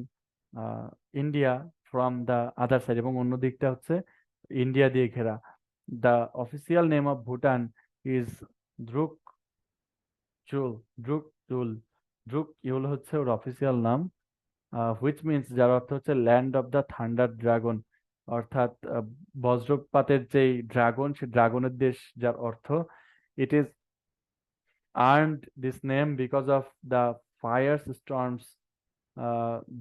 India from the other side, এবং অন্য দিকটা হচ্ছে ইন্ডিয়া দিয়ে ঘেরা। The official name of Bhutan is Druk চুল, দ্রুক চুল, দ্রুক ইউল হচ্ছে ওর অফিসিয়াল নাম। হুইচ মিনস, যার অর্থ হচ্ছে land of the thunder dragon, অর্থাৎ বজ্রপাতের যেই ড্রাগন, সে ড্রাগনের দেশ যার অর্থ। It is earned this name because of the firestorms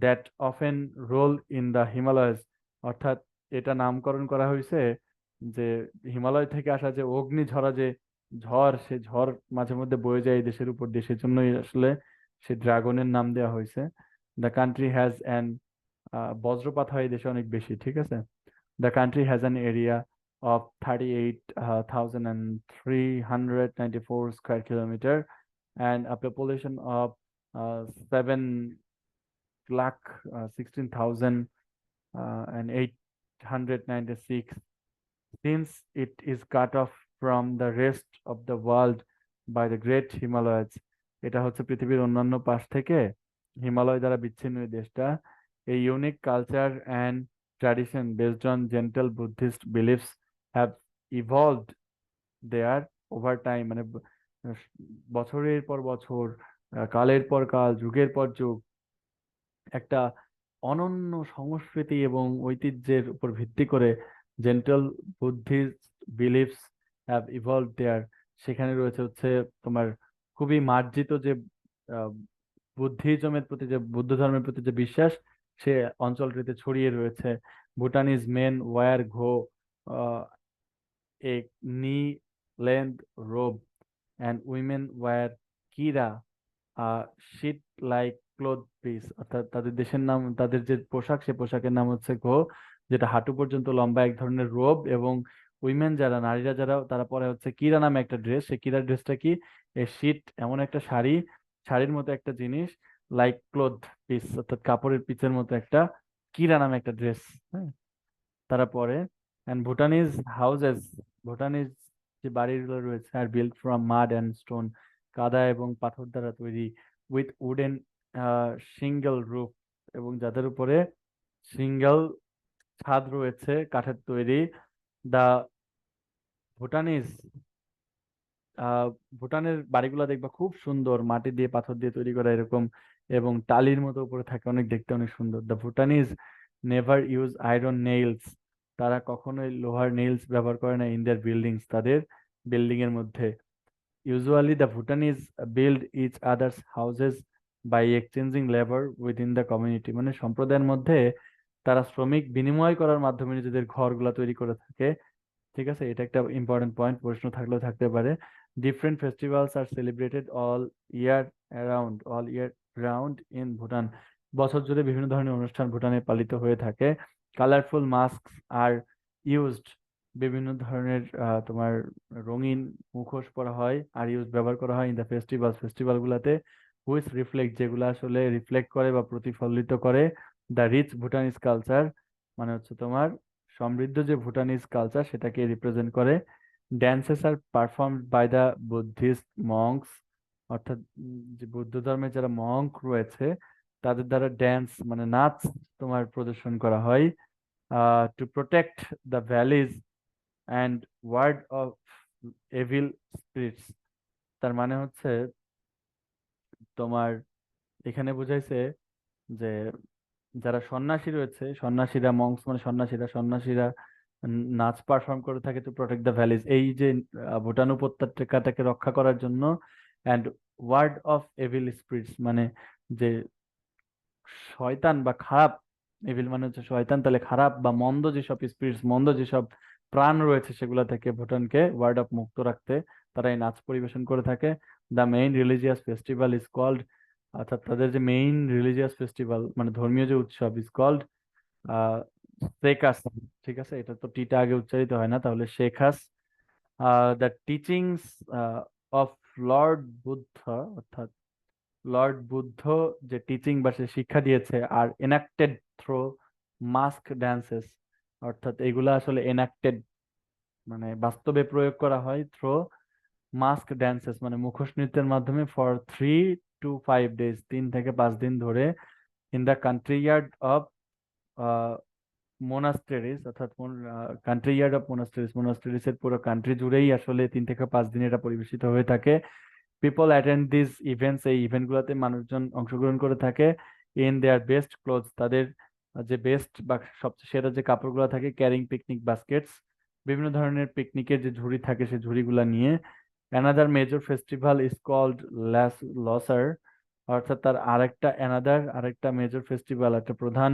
that often roll in the Himalayas, অর্থাৎ এটা নামকরণ করা হয়েছে যে হিমালয় থেকে আসা যে অগ্নিঝরা যে ঝড়, সে ঝড় মাঝে মধ্যে বয়ে যায় এই দেশের উপর দিয়ে, সেজন্যই আসলে সে ড্রাগনের নাম দেওয়া হয়েছে। দ্য কান্ট্রি হ্যাজ অ্যান, বজ্রপাত হয় এই দেশে অনেক বেশি, ঠিক আছে? The country has an area of 38,394 square kilometer and a population of 7 lakh 16,000 and 896. Since it is cut off from the rest of the world by the Great Himalayas, এটা হচ্ছে পৃথিবীর অন্যান্য পাশ থেকে হিমালয় দ্বারা বিচ্ছিন্ন এই দেশটা। A unique culture and tradition based on gentle Buddhist beliefs have evolved there over time, মানে বছরের পর বছর, কালের পর কাল, যুগের পর যুগ, একটা অনন্য সংস্কৃতি এবং ঐতিহ্যের উপর ভিত্তি করে gentle Buddhist beliefs have evolve there. সেখানে রয়েছে হচ্ছে তোমার খুবই মার্জিত যে বুদ্ধিজমের প্রতি, যে বুদ্ধ ধর্মের প্রতি যে বিশ্বাস, সে অঞ্চলটিতে ছড়িয়ে রয়েছে। Bhutan is men wear gho a knee length robe, and women wear kira, a sheet like cloth piece, অর্থাৎ তাদের দেশের নাম, তাদের যে পোশাক, সে পোশাকের নাম হচ্ছে ঘো, যেটা হাঁটু পর্যন্ত লম্বা এক ধরনের রোব। এবং উইমেন যারা, নারীরা যারা, তারা পরে হচ্ছে কিরা নামে একটা ড্রেস। সেই কিরা ড্রেসটা কি? এ শীট, এমন একটা শাড়ি, শাড়ির মতো একটা জিনিস, লাইক ক্লোথ পিস, অর্থাৎ কাপড়ের পিসের মতো একটা, কিরা নামে একটা ড্রেস। হ্যাঁ, তারা পরে। অ্যান্ড ভুটানিজ হাউসেস, ভুটানিজ যে বাড়িগুলো রয়েছে, are build from mud and stone, কাদা এবং পাথর দ্বারা তৈরি। উইথ উডেন সিঙ্গেল রুফ, এবং যাদের উপরে সিঙ্গেল ছাদ রয়েছে, কাঠের তৈরি। দা ভুটানিজ, আহ ভুটানের বাড়িগুলো দেখবা খুব সুন্দর, মাটি দিয়ে পাথর দিয়ে তৈরি করা এরকম, এবং টালির মতো উপরে থাকে, অনেক দেখতে অনেক সুন্দর। The Bhutanese never use iron nails, তারা কখনোই লোহার নেইলস ব্যবহার করে না ইন দেয়ার বিল্ডিংস, তাদের বিল্ডিং এর মধ্যে। Usually the Bhutanese build each others houses by exchanging labour within the community, মানে সম্প্রদায়ের মধ্যে তারা শ্রমিক বিনিময় করার মাধ্যমে নিজেদের ঘরগুলা তৈরি করে থাকে। ঠিক আছে, এটা একটা ইম্পর্টেন্ট পয়েন্ট, প্রশ্ন থাকলেও থাকতে পারে। Different festivals are celebrated all year round in Bhutan, বছর জুড়ে বিভিন্ন ধরনের অনুষ্ঠান ভুটানে পালিত হয়ে থাকে। কালারফুল মাস্ক আর ইউজড, বিভিন্ন ধরনের তোমার রঙিন মুখোশ পরা হয় আর ইউজ ব্যবহার করা হয় ইন দ্য ফেস্টিভ্যাল গুলাতে, হুইচ রিফ্লেক্ট, যেগুলো আসলে রিফ্লেক্ট করে বা প্রতিফলিত করে দ্য রিচ ভুটানিজ কালচার, মানে হচ্ছে তোমার সমৃদ্ধ যে ভুটানিজ কালচার সেটাকে রিপ্রেজেন্ট করে। Dances are perform by the Buddhist monks, অর্থাৎ যে বৌদ্ধ ধর্মের যারা মঙ্ক রয়েছে, তাদের দ্বারা ড্যান্স মানে নাচ তোমার প্রদর্শন করা হয়। To protect the valleys and ward off evil spirits, তার মানে হচ্ছে তোমার এখানে বুঝাইছে যে যারা সন্ন্যাসী রয়েছে, সন্ন্যাসীরা, মঙ্কস মানে সন্ন্যাসীরা, সন্ন্যাসীরা নাচ পারফর্ম করে থাকে টু প্রোটেক্ট দ্য ভ্যালিজ, এই যে ভুটান উপত্যকাটাকে রক্ষা করার জন্য। And ward off evil spirits, মানে যে শয়তান বা খারাপ ইভিল মানে হচ্ছে শয়তান, তাহলে খারাপ বা মন্দ যেসব স্পিরিটস, মন্দ যেসব প্রাণ রয়েছে সেগুলা থেকে ভুটানকে ওয়ার্ড অফ মুক্ত রাখতে তারা এই নাচ পরিবেশন করে থাকে। The main religious festival is called, অর্থাৎ তাদের যে মেইন রিলিজিয়াস ফেস্টিভ্যাল মানে ধর্মীয় যে উৎসব ইজ কল্ড শেখাস। ঠিক আছে, এটা তো টিটা আগে উচ্চারিত হয় না, তাহলে শেখাস। The teachings of Lord Buddha, অর্থাৎ লর্ড বুদ্ধ যে টিচিং বা সে শিক্ষা দিয়েছে, are enacted through mask dances, অর্থাৎ এগুলা আসলে এনাক্টেড মানে বাস্তবে প্রয়োগ করা হয় থ্রো মাস্ক ড্যান্সেস মানে মুখোশ নৃত্যের মাধ্যমে ফর 3 to 5 days, 3 থেকে 5 দিন ধরে in the country yard of monasteries, অর্থাৎ country yard of monasteries, monasteries এর পুরো কান্ট্রি জুড়েই আসলে 3 থেকে 5 দিন এটা পরিবেশিত হয়ে থাকে। পিপল অ্যাটেন্ড দিস ইভেন্টস, এই ইভেন্ট গুলোতে মানুষজন অংশগ্রহণ করে থাকে ইন দেয়ার বেস্ট ক্লোথস, তাদের যে বেস্ট বা সবচেয়ে সেরা যে কাপড়গুলো থাকে, ক্যারিং পিকনিক বাস্কেটস, বিভিন্ন ধরনের পিকনিকের যে ঝুড়ি থাকে সেই ঝুড়িগুলা নিয়ে। Another major festival is called Losar, অর্থাৎ তার আরেকটা মেজর ফেস্টিভ্যাল, একটা প্রধান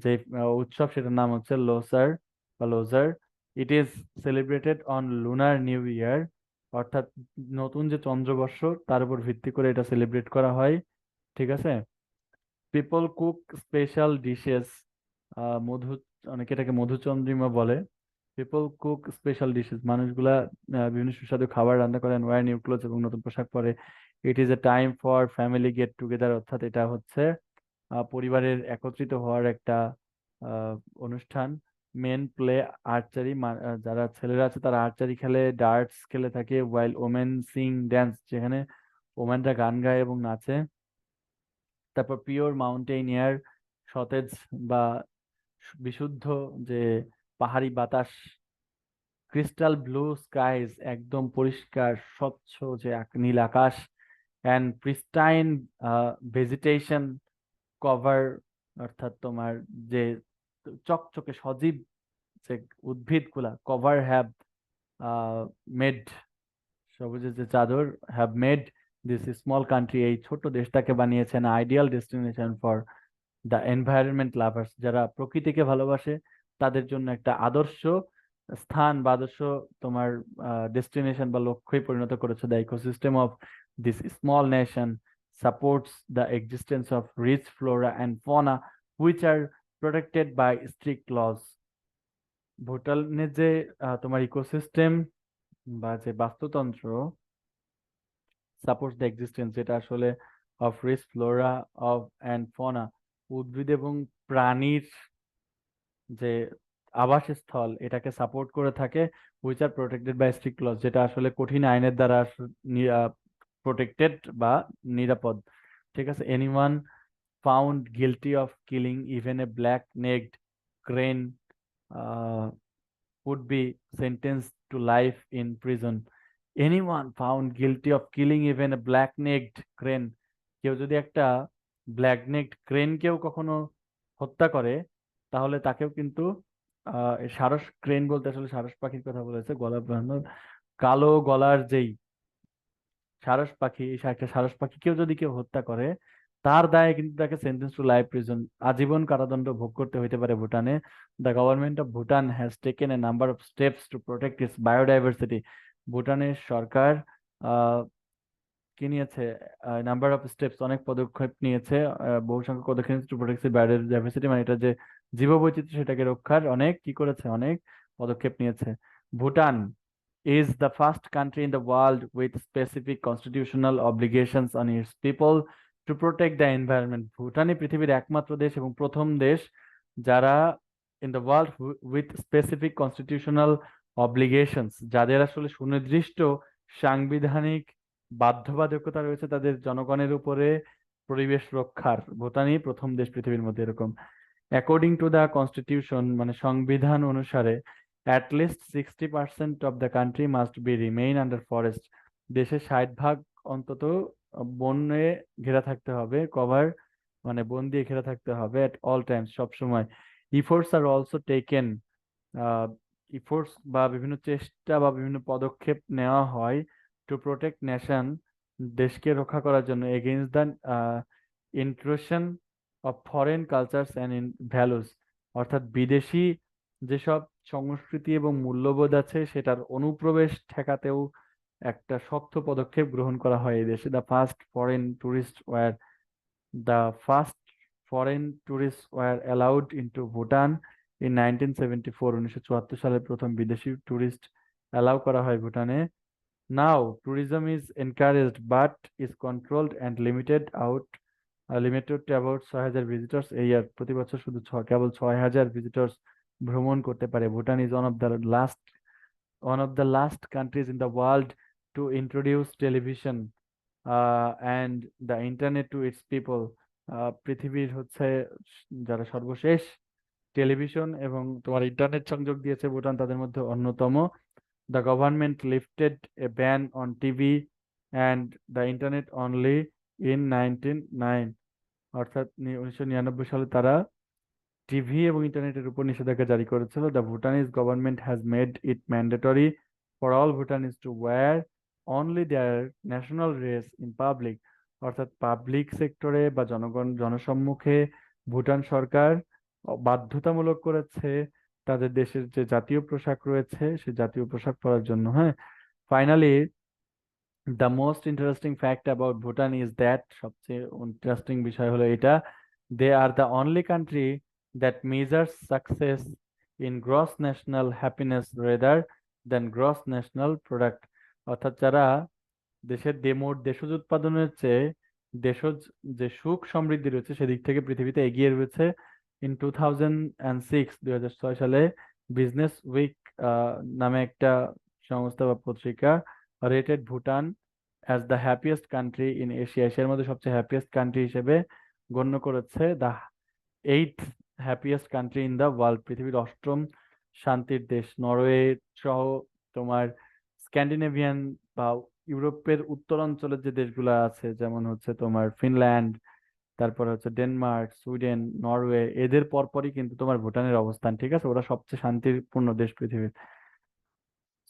যে উৎসব সেটার নাম হচ্ছে লোসার বা loser. It is celebrated on lunar new year, অর্থাৎ নতুন যে চন্দ্রবর্ষ তার উপর ভিত্তি করে এটা সেলিব্রেট করা হয়। ঠিক আছে। পিপল কুক স্পেশাল ডিশেস, মধু, অনেকে এটাকে মধুচন্দ্রিমা বলে। পিপল কুক স্পেশাল ডিশেস, মানুষগুলা বিভিন্ন সুস্বাদু খাবার রান্না করেন, ওয়্যার নিউ ক্লোথস, এবং নতুন পোশাক পরে। It is a time for family get together, অর্থাৎ এটা হচ্ছে পরিবারের একত্রিত হওয়ার একটা আহ, অনুষ্ঠান। মেন প্লে আর্চারি, যারা ছেলেরা আছে তারা আর্চারি খেলে, ডার্টস খেলে থাকে, ওয়াইল ওমেন সিং ড্যান্স, যেখানে ওমেনরা গান গায় এবং নাচে। তারপর পিওর মাউন্টেন এয়ার, সতেজ বা বিশুদ্ধ যে পাহাড়ি বাতাস। ক্রিস্টাল ব্লু স্কাইজ, একদম পরিষ্কার স্বচ্ছ যে নীল আকাশ। অ্যান্ড প্রিস্টাইন ভেজিটেশন কভার, অর্থাৎ তোমার যে চকচকে সজীব যে উদ্ভিদ গুলা, কভার হ্যাভ মেড, সবুজের যে চাদর, have made this small country, এই ছোট্ট দেশটাকে বানিয়েছেন ideal destination for the environment lovers, যারা প্রকৃতিকে ভালোবাসে তাদের জন্য একটা আদর্শ স্থান বা আদর্শ তোমার ডেস্টিনেশন বা লক্ষ্যে পরিণত করেছে। The ecosystem of this small nation supports the existence of rich flora and fauna which are protected by strict laws. ভুটানের যে তোমার ইকোসিস্টেম বা যে বাস্তুতন্ত্র সাপোর্টস দ্য এক্সিস্টেন্স, যেটা আসলে of rich flora of and fauna, উদ্ভিদ এবং প্রাণীর যে আবাসস্থল এটাকে সাপোর্ট করে থাকে, which are protected by strict laws, যেটা আসলে কঠিন আইনের দ্বারা প্রোটেক্টেড বা নিরাপদ। ঠিক আছে। Anyone found guilty of killing even a black necked crane would be sentenced to life in prison. Anyone found guilty of killing even a black-necked crane, কেউ যদি একটা ব্ল্যাক নেকড ক্রেনকেও কখনো হত্যা করে তাহলে তাকেও কিন্তু সারস, ক্রেন বলতে আসলে সারস পাখির কথা বলেছে, গলা বাঁধানো কালো গলার যেই সারস পাখি, এই একটা সারস পাখি কেউ যদি কেউ হত্যা করে তার দায়ে কিন্তু তাকে সেন্টেন্স টু লাইফ প্রিজন, আজীবন কারাদণ্ড ভোগ করতে হইতে পারে ভুটানে। The government of Bhutan has taken a number of steps to protect its biodiversity, ভুটানের সরকার আহ কি নিয়েছে, নাম্বার অফ স্টেপস, অনেক পদক্ষেপ নিয়েছে, বহু সংখ্যক পদক্ষেপ নিয়েছে টু প্রোটেক্ট বায়োডাইভার্সিটি, মানে এটা যে জীববৈচিত্র্য সেটাকে রক্ষার অনেক কি করেছে, অনেক পদক্ষেপ নিয়েছে। Bhutan is the first country in the world with specific constitutional obligations on its people to protect the environment. ভুটানই পৃথিবীর একমাত্র দেশ এবং প্রথম দেশ যারা in the world with specific constitutional obligations, যাদের আসলে সুনির্দিষ্ট সাংবিধানিক বাধ্যবাধকতা রয়েছে তাদের জনগণের উপরে পরিবেশ রক্ষার। ভুটানই প্রথম দেশ পৃথিবীর মধ্যে এরকম। অ্যাকর্ডিং টু দ্য কনস্টিটিউশন মানে সংবিধান অনুসারে at least 60% of the country must be remain under forest, দেশের 60% অন্তত বনে ঘেরা থাকতে হবে, কভার মানে বন দিয়ে ঘেরা থাকতে হবে at all times, সব সময়। efforts are also taken, efforts বা বিভিন্ন চেষ্টা বা বিভিন্ন পদক্ষেপ নেওয়া হয় টু প্রোটেক্ট নেশন, দেশকে রক্ষা করার জন্য, against the intrusion of foreign cultures and values, অর্থাৎ বিদেশি যেসব সংস্কৃতি এবং মূল্যবোধ আছে সেটার অনুপ্রবেশ ঠেকাতেও একটা শক্ত পদক্ষেপ গ্রহণ করা হয় এই দেশে। The first foreign tourist war allowed into Bhutan in 1974, 1974 সালে প্রথম বিদেশি টুরিস্ট অ্যালাউ করা হয় ভুটানে। নাও tourism is encouraged but is controlled and limited to about 6,000 visitors a year। প্রতি বছর শুধু কেবল 6,000 ভিজিটর্স ভ্রমণ করতে পারে। Bhutan is one of the last countries in the world to introduce television and the internet to its people। পৃথিবীর হচ্ছে যারা সর্বশেষ টেলিভিশন এবং তোমার ইন্টারনেট সংযোগ দিয়েছে ভুটান তাদের মধ্যে অন্যতম। The government lifted a ban on TV and the internet only in 1999, অর্থাৎ 1999 সালে তারা টিভি এবং ইন্টারনেটের উপর নিষেধাজ্ঞা জারি করেছিল। The Bhutanese government has made it mandatory for all Bhutanese to wear only their national dress in public, অর্থাৎ পাবলিক সেক্টরে বা জনসম্মুখে ভুটান সরকার বাধ্যতামূলক করেছে তাদের দেশের যে জাতীয় পোশাক রয়েছে সেই জাতীয় পোশাক পরার জন্য। হ্যাঁ, finally the most interesting fact about Bhutan is that, সবচেয়ে ইন্টারেস্টিং বিষয় হলো এটা, they are the only country that measures success in gross national happiness rather than gross national product, অর্থাৎ যারা মোট দেশজ উৎপাদনের চেয়ে দেশজ যে সুখ সমৃদ্ধি রয়েছে সেদিক থেকে পৃথিবীতে এগিয়ে রয়েছে। ইন 2006, 2006 সালে বিজনেস উইক নামে একটা সংস্থা বা পত্রিকা rated Bhutan as the happiest country in Asia, এশিয়ার মধ্যে সবচেয়ে হ্যাপিয়েস্ট কান্ট্রি হিসেবে গণ্য করেছে। The 8th happiest country in the world, পৃথিবীর 8ম শান্তির দেশ। নরওয়ে সহ তোমার স্ক্যান্ডিনেভিয়ান বা ইউরোপের উত্তরাঞ্চলের যে দেশগুলো আছে যেমন হচ্ছে তোমার ফিনল্যান্ড, তারপর হচ্ছে ডেনমার্ক, সুইডেন, নরওয়ে, এদের পরপরই কিন্তু তোমার ভুটানের অবস্থান। ঠিক আছে, ওরা সবচেয়ে শান্তিপূর্ণ দেশ পৃথিবীর।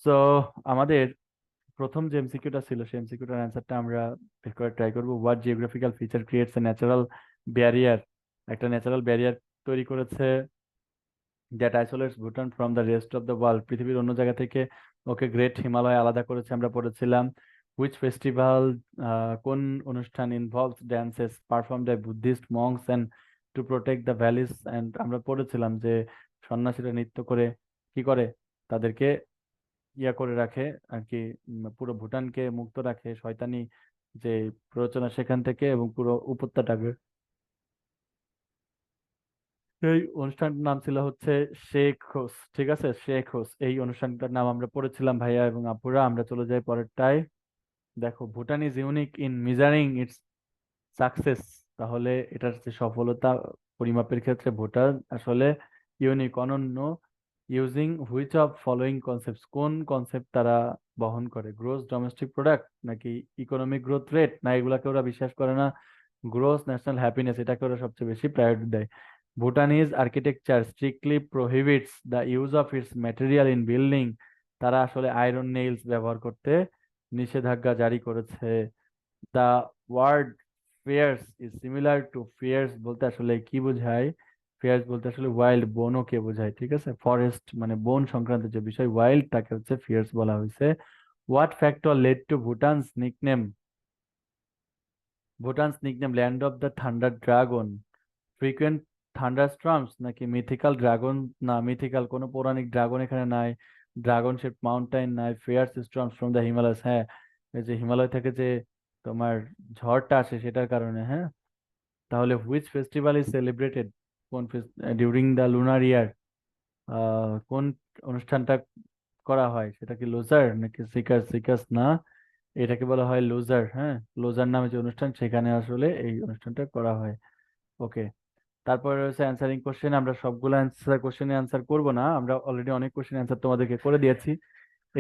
সো আমাদের প্রথম যে এমসিকিউটা ছিল সেই এমসিকিউটার অ্যান্সারটা আমরা বের করে ট্রাই করবো। What geographical feature creates a natural barrier, একটা ন্যাচারাল ব্যারিয়ার তৈরি করেছে that isolates Bhutan from the rest of the world, পৃথিবীর অন্য জায়গা থেকে ওকে গ্রেট হিমালয় আলাদা করেছে, আমরা পড়েছিলাম। হুইচ ফেস্টিভ্যাল, কোন অনুষ্ঠান, involves dances perform by Buddhist monks and to protect the valleys and, আমরা পড়েছিলাম যে সন্ন্যাসীরা নৃত্য করে কি করে তাদেরকে ইয়া করে রাখে আর কি, পুরো ভুটানকে মুক্ত রাখে শয়তানি যে প্ররোচনা সেখান থেকে এবং পুরো উপত্যকাকে। এই অনুষ্ঠানটার নাম ছিল হচ্ছে শেখ হোস। ঠিক আছে, শেখ হোস, এই অনুষ্ঠানটার নাম আমরা পড়েছিলাম ভাইয়া এবং আপুরা। আমরা চলে যাই পরেরটায়। দেখো, Bhutan is unique in measuring it's success, তাহলে এটার যে সফলতা পরিমাপের ক্ষেত্রে ভুটান আসলে ইউনিক, অনন্য। Using which of following concepts, কোন কনসেপ্ট তারা বহন করে? গ্রোস ডোমেস্টিক প্রোডাক্ট, নাকি ইকোনমিক গ্রোথ রেট, না এগুলাকে ওরা বিশ্বাস করে না? গ্রোস ন্যাশনাল হ্যাপিনেস, এটাকে ওরা সবচেয়ে বেশি প্রায়োরিটি দেয়। Bhutanese architecture strictly prohibits the use of its material in building, তারা আসলে আয়রন নেইলস ব্যবহার করতে নিষেধাজ্ঞা জারি করেছে। The word fierce is similar to fierce বলতে আসলে কি বোঝায়? ফিয়ার্স বলতে আসলে ওয়াইল্ড, বনকে বোঝায়। ঠিক আছে, ফরেস্ট মানে বন সংক্রান্ত যে বিষয়, ওয়াইল্ড তাকে হচ্ছে ফিয়ার্স বলা হয়েছে। What factor led to Bhutan's nickname land of the thunder dragon? Frequent thunderstorms, নাকি মিথিক্যাল ড্রাগন? না, মিথিক্যাল কোনো পৌরাণিক ড্রাগন এখানে নাই। ড্রাগন শেপ মাউন্টেন নাই। Fierce storms from the Himalayas, হ্যাঁ, এই যে হিমালয় থেকে যে তোমার ঝড়টা আসে সেটার কারণে। হ্যাঁ, তাহলে হুইচ ফেস্টিভ্যাল ইজ সেলিব্রেটেড, কোন ডিউরিং দ্য লুনার ইয়ার, কোন অনুষ্ঠানটা করা হয়? সেটা কি লোজার নাকি সিকাস? সিকাস না, এটাকে বলা হয় লোজার। হ্যাঁ, লোজার নামে যে অনুষ্ঠান সেখানে আসলে এই অনুষ্ঠানটা করা হয়। ওকে, তারপরে রয়েছে অ্যান্সারিং কোশ্চেন। আমরা সবগুলো অ্যান্সার কোশ্চেনে অ্যান্সার করব না, আমরা অলরেডি অনেক কোশ্চেন অ্যান্সার তোমাদেরকে করে দিয়েছি।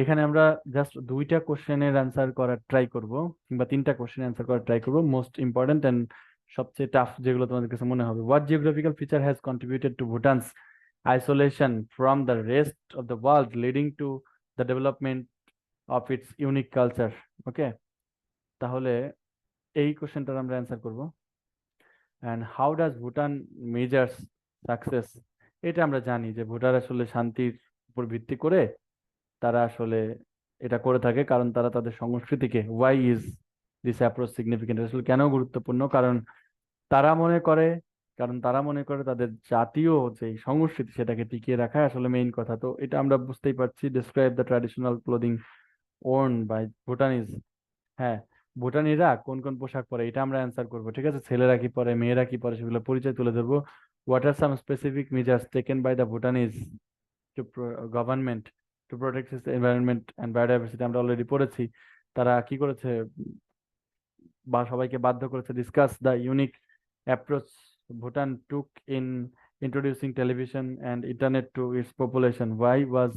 এখানে আমরা জাস্ট 2টা কোশ্চেনের অ্যান্সার করার ট্রাই করব, কিংবা 3টা কোশ্চেন অ্যান্সার করার ট্রাই করব, মোস্ট ইম্পর্টেন্ট এন্ড সবচেয়ে টাফ যেগুলো তোমাদের কাছে মনে হবে। What geographical feature has contributed to Bhutan's isolation from the rest of the world leading to the development of its unique culture? Okay, তাহলে এই কোশ্চেনটার আমরা অ্যান্সার করব। And how does Bhutan measures success? এটা আমরা জানি যে ভুটান আসলে শান্তির উপর ভিত্তি করে তারা আসলে এটা করে থাকে, কারণ তারা তাদের সংস্কৃতিকে, why is this approach significant, আসলে কেন গুরুত্বপূর্ণ, তারা মনে করে তারা মনে করে তাদের জাতীয় যে সংস্কৃতি সেটাকে টিকিয়ে রাখা আসলে মেইন কথা। তো এটা আমরা বুঝতেই পারছি। Describe the traditional clothing worn by Bhutanese. হ্যাঁ, ভুটানিরা কোন কোন পোশাক পরে এটা আমরা অ্যান্সার করবো, ঠিক আছে? ছেলেরা কি পরে, মেয়েরা কি পরে, সেগুলো পরিচয় তুলে ধরবো। What are some specific measures taken by the Bhutanese to government to protect its environment and biodiversity, আমরা অলরেডি পড়েছি। তারা কি করেছে, বা সবাইকে বাধ্য করেছে। Discuss the unique approach Bhutan took in introducing television and internet to its population, why was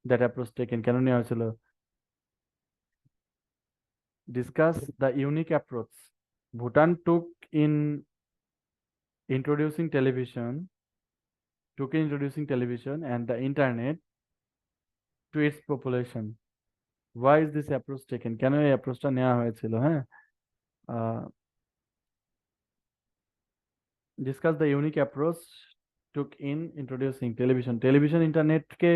that approach taken, কেন নেওয়া হয়েছিল? Discuss the unique approach Bhutan took in introducing television introducing television and the internet to its population. Why is this approach taken? কেন এই অ্যাপ্রোচটা নেওয়া হয়েছিল? হ্যাঁ, discuss the unique approach took in introducing television ইন্টারনেটকে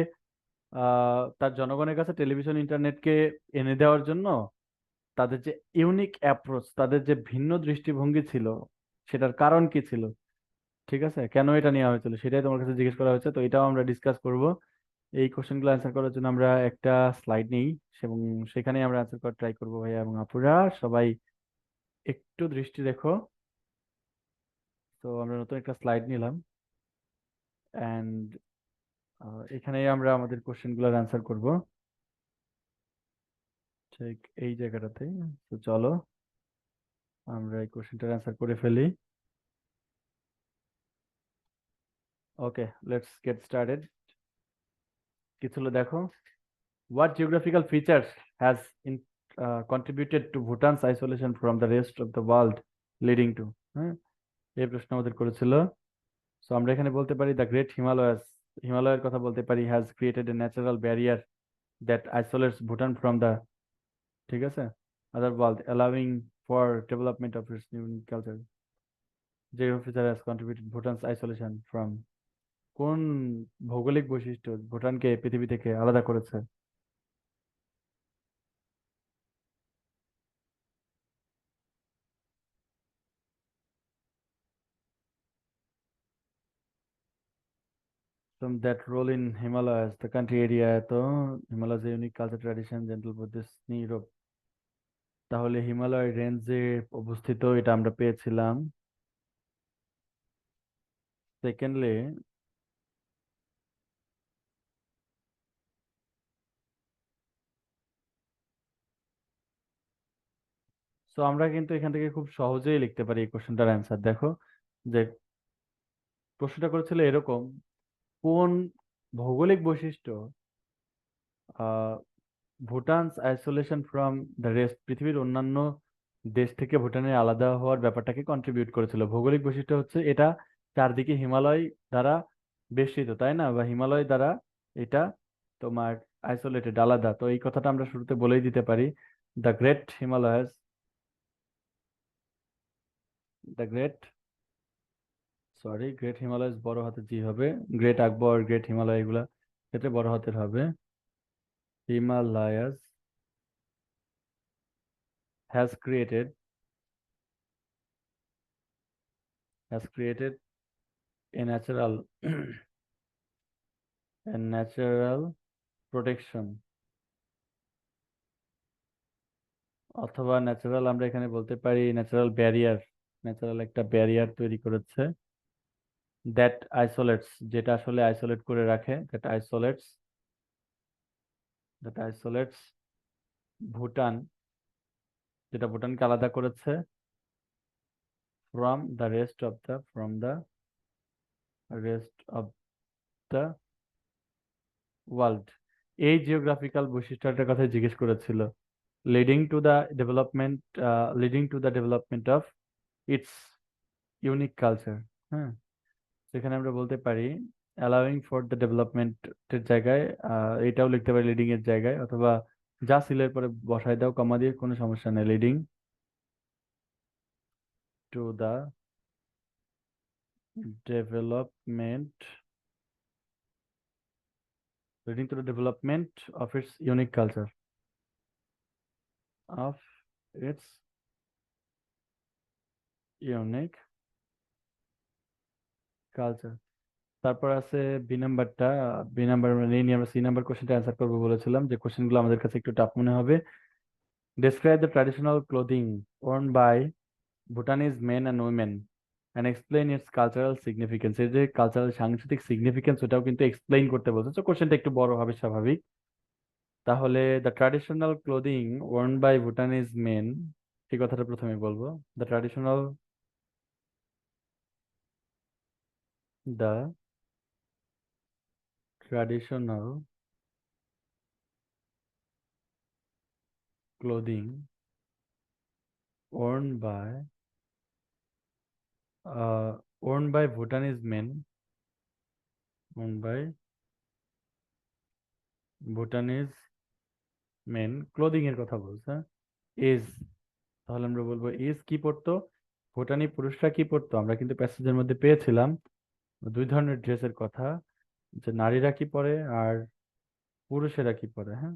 তার জনগণের কাছে টেলিভিশন ইন্টারনেটকে এনে দেওয়ার জন্য তাদের যে ইউনিক অ্যাপ্রোচ, তাদের যে ভিন্ন দৃষ্টিভঙ্গি ছিল, সেটার কারণ কি ছিল? ঠিক আছে, কেন এটা নেওয়া হয়েছিল সেটাই তোমার কাছে জিজ্ঞেস করা হয়েছে, তো এটাও আমরা ডিসকাস করব। এই কোশ্চেনগুলো অ্যান্সার করার জন্য আমরা একটা স্লাইড নিই এবং সেখানে আমরা অ্যান্সার করার ট্রাই করবো। ভাইয়া এবং আপুরা সবাই একটু দৃষ্টি রেখো। তো আমরা নতুন একটা স্লাইড নিলাম অ্যান্ড এখানে আমরা আমাদের কোশ্চেনগুলোর অ্যান্সার করব ঠিক এই জায়গাটাতে। তো চলো আমরা এই কোশ্চেনটার অ্যান্সার করে ফেলি। ওকে, লেটস গেট স্টার্টেড। কিছু হলো দেখো, what geographical features has contributed to Bhutan's isolation from the rest of the world leading to? হ্যাঁ, এই প্রশ্ন আমাদের করেছিল। সো আমরা এখানে বলতে পারি দ্য গ্রেট হিমালয়ের কথা বলতে পারি, has created a natural barrier that isolates Bhutan from the, ঠিক আছে, other world, allowing for development of its unique culture. Geography feature has contributed Bhutan's isolation from, কোন ভৌগোলিক বৈশিষ্ট্য ভুটানকে পৃথিবী থেকে আলাদা করেছে? From that role in Himalayas, the country area, তো হিমালয়ের unique culture tradition gentle Buddhist Europe, তাহলে হিমালয় রেঞ্জে অবস্থিত, এটা আমরা পেয়েছিলাম। সেকেন্ডলি, সো আমরা কিন্তু এখান থেকে খুব সহজেই লিখতে পারি এই কোশ্চেনটার অ্যান্সার। দেখো যে প্রশ্নটা করেছিল এরকম, কোন ভৌগোলিক বৈশিষ্ট্য ভুটানস আইসোলেশন ফ্রম দ্য রেস্ট, পৃথিবীর অন্যান্য দেশ থেকে ভুটানের আলাদা হওয়ার ব্যাপারটাকে কন্ট্রিবিউট করেছিল। ভৌগোলিক বৈশিষ্ট্য হচ্ছে এটা চারদিকে হিমালয় দ্বারা বেষ্টিত, তাই না? বা হিমালয় দ্বারা এটা তোমার আইসোলেটেড, আলাদা। তো এই কথাটা আমরা শুরুতে বলেই দিতে পারি। The great Himalayas, the great, sorry, great Himalayas বড় হাতে জি হবে, গ্রেট আকবর, গ্রেট হিমালয়, এগুলা ক্ষেত্রে বড় হাতের হবে। Himalayas has created, has created a natural a natural protection, অথবা ন্যাচারাল, আমরা এখানে বলতে পারি ন্যাচারাল ব্যারিয়ার, ন্যাচারাল একটা ব্যারিয়ার তৈরি করেছে। দ্যাট আইসোলেটস, যেটা আসলে আইসোলেট করে রাখে, দ্যাট আইসোলেটস ভুটান, যেটা ভুটানকে আলাদা করেছে from the rest of the world. এই জিওগ্রাফিক্যাল বৈশিষ্ট্যটার কথা জিজ্ঞেস করেছিল। Leading to the development, leading to the development of its unique culture. হ্যাঁ, সেখানে আমরা বলতে পারি অ্যালাউইং ফর দ্য ডেভেলপমেন্টের জায়গায় এটাও লিখতে পারি লিডিং এর জায়গায়, অথবা যা সিলের পরে বসায় দাও কমা দিয়ে, কোনো সমস্যা নেই। Leading to the development, leading to the development of its unique culture, of its unique culture. তারপর আছে বি নাম্বারটা, বি নাম্বার মানে এই নিয়ে আমরা সি নাম্বার কোশ্চেনটা অ্যান্সার করবো বলেছিলাম, যে কোশ্চেনগুলো আমাদের কাছে একটু টাফ মনে হবে। Describe the traditional clothing worn by Bhutanese men and women and explain its cultural significance. এই যে কালচারাল সাংস্কৃতিক সিগনিফিকেন্স, ওটাও কিন্তু এক্সপ্লেইন করতে বলছে, তো কোশ্চেনটা একটু বড় হবে স্বাভাবিক। তাহলে the traditional clothing worn by Bhutanese men, এই কথাটা প্রথমে বলবো। The traditional, the traditional clothing worn by worn by Bhutanese men, worn by Bhutanese men, clothing এর কথা বলছে। ইজ, তাহলে আমরা বলবো ইজ কি পরতো, ভুটানি পুরুষরা কি পরতো, আমরা কিন্তু প্যাসেজের মধ্যে পেয়েছিলাম দুই ধরনের ড্রেসের কথা, যে নারীরা কি পরে আর পুরুষেরা কি পরে। হ্যাঁ,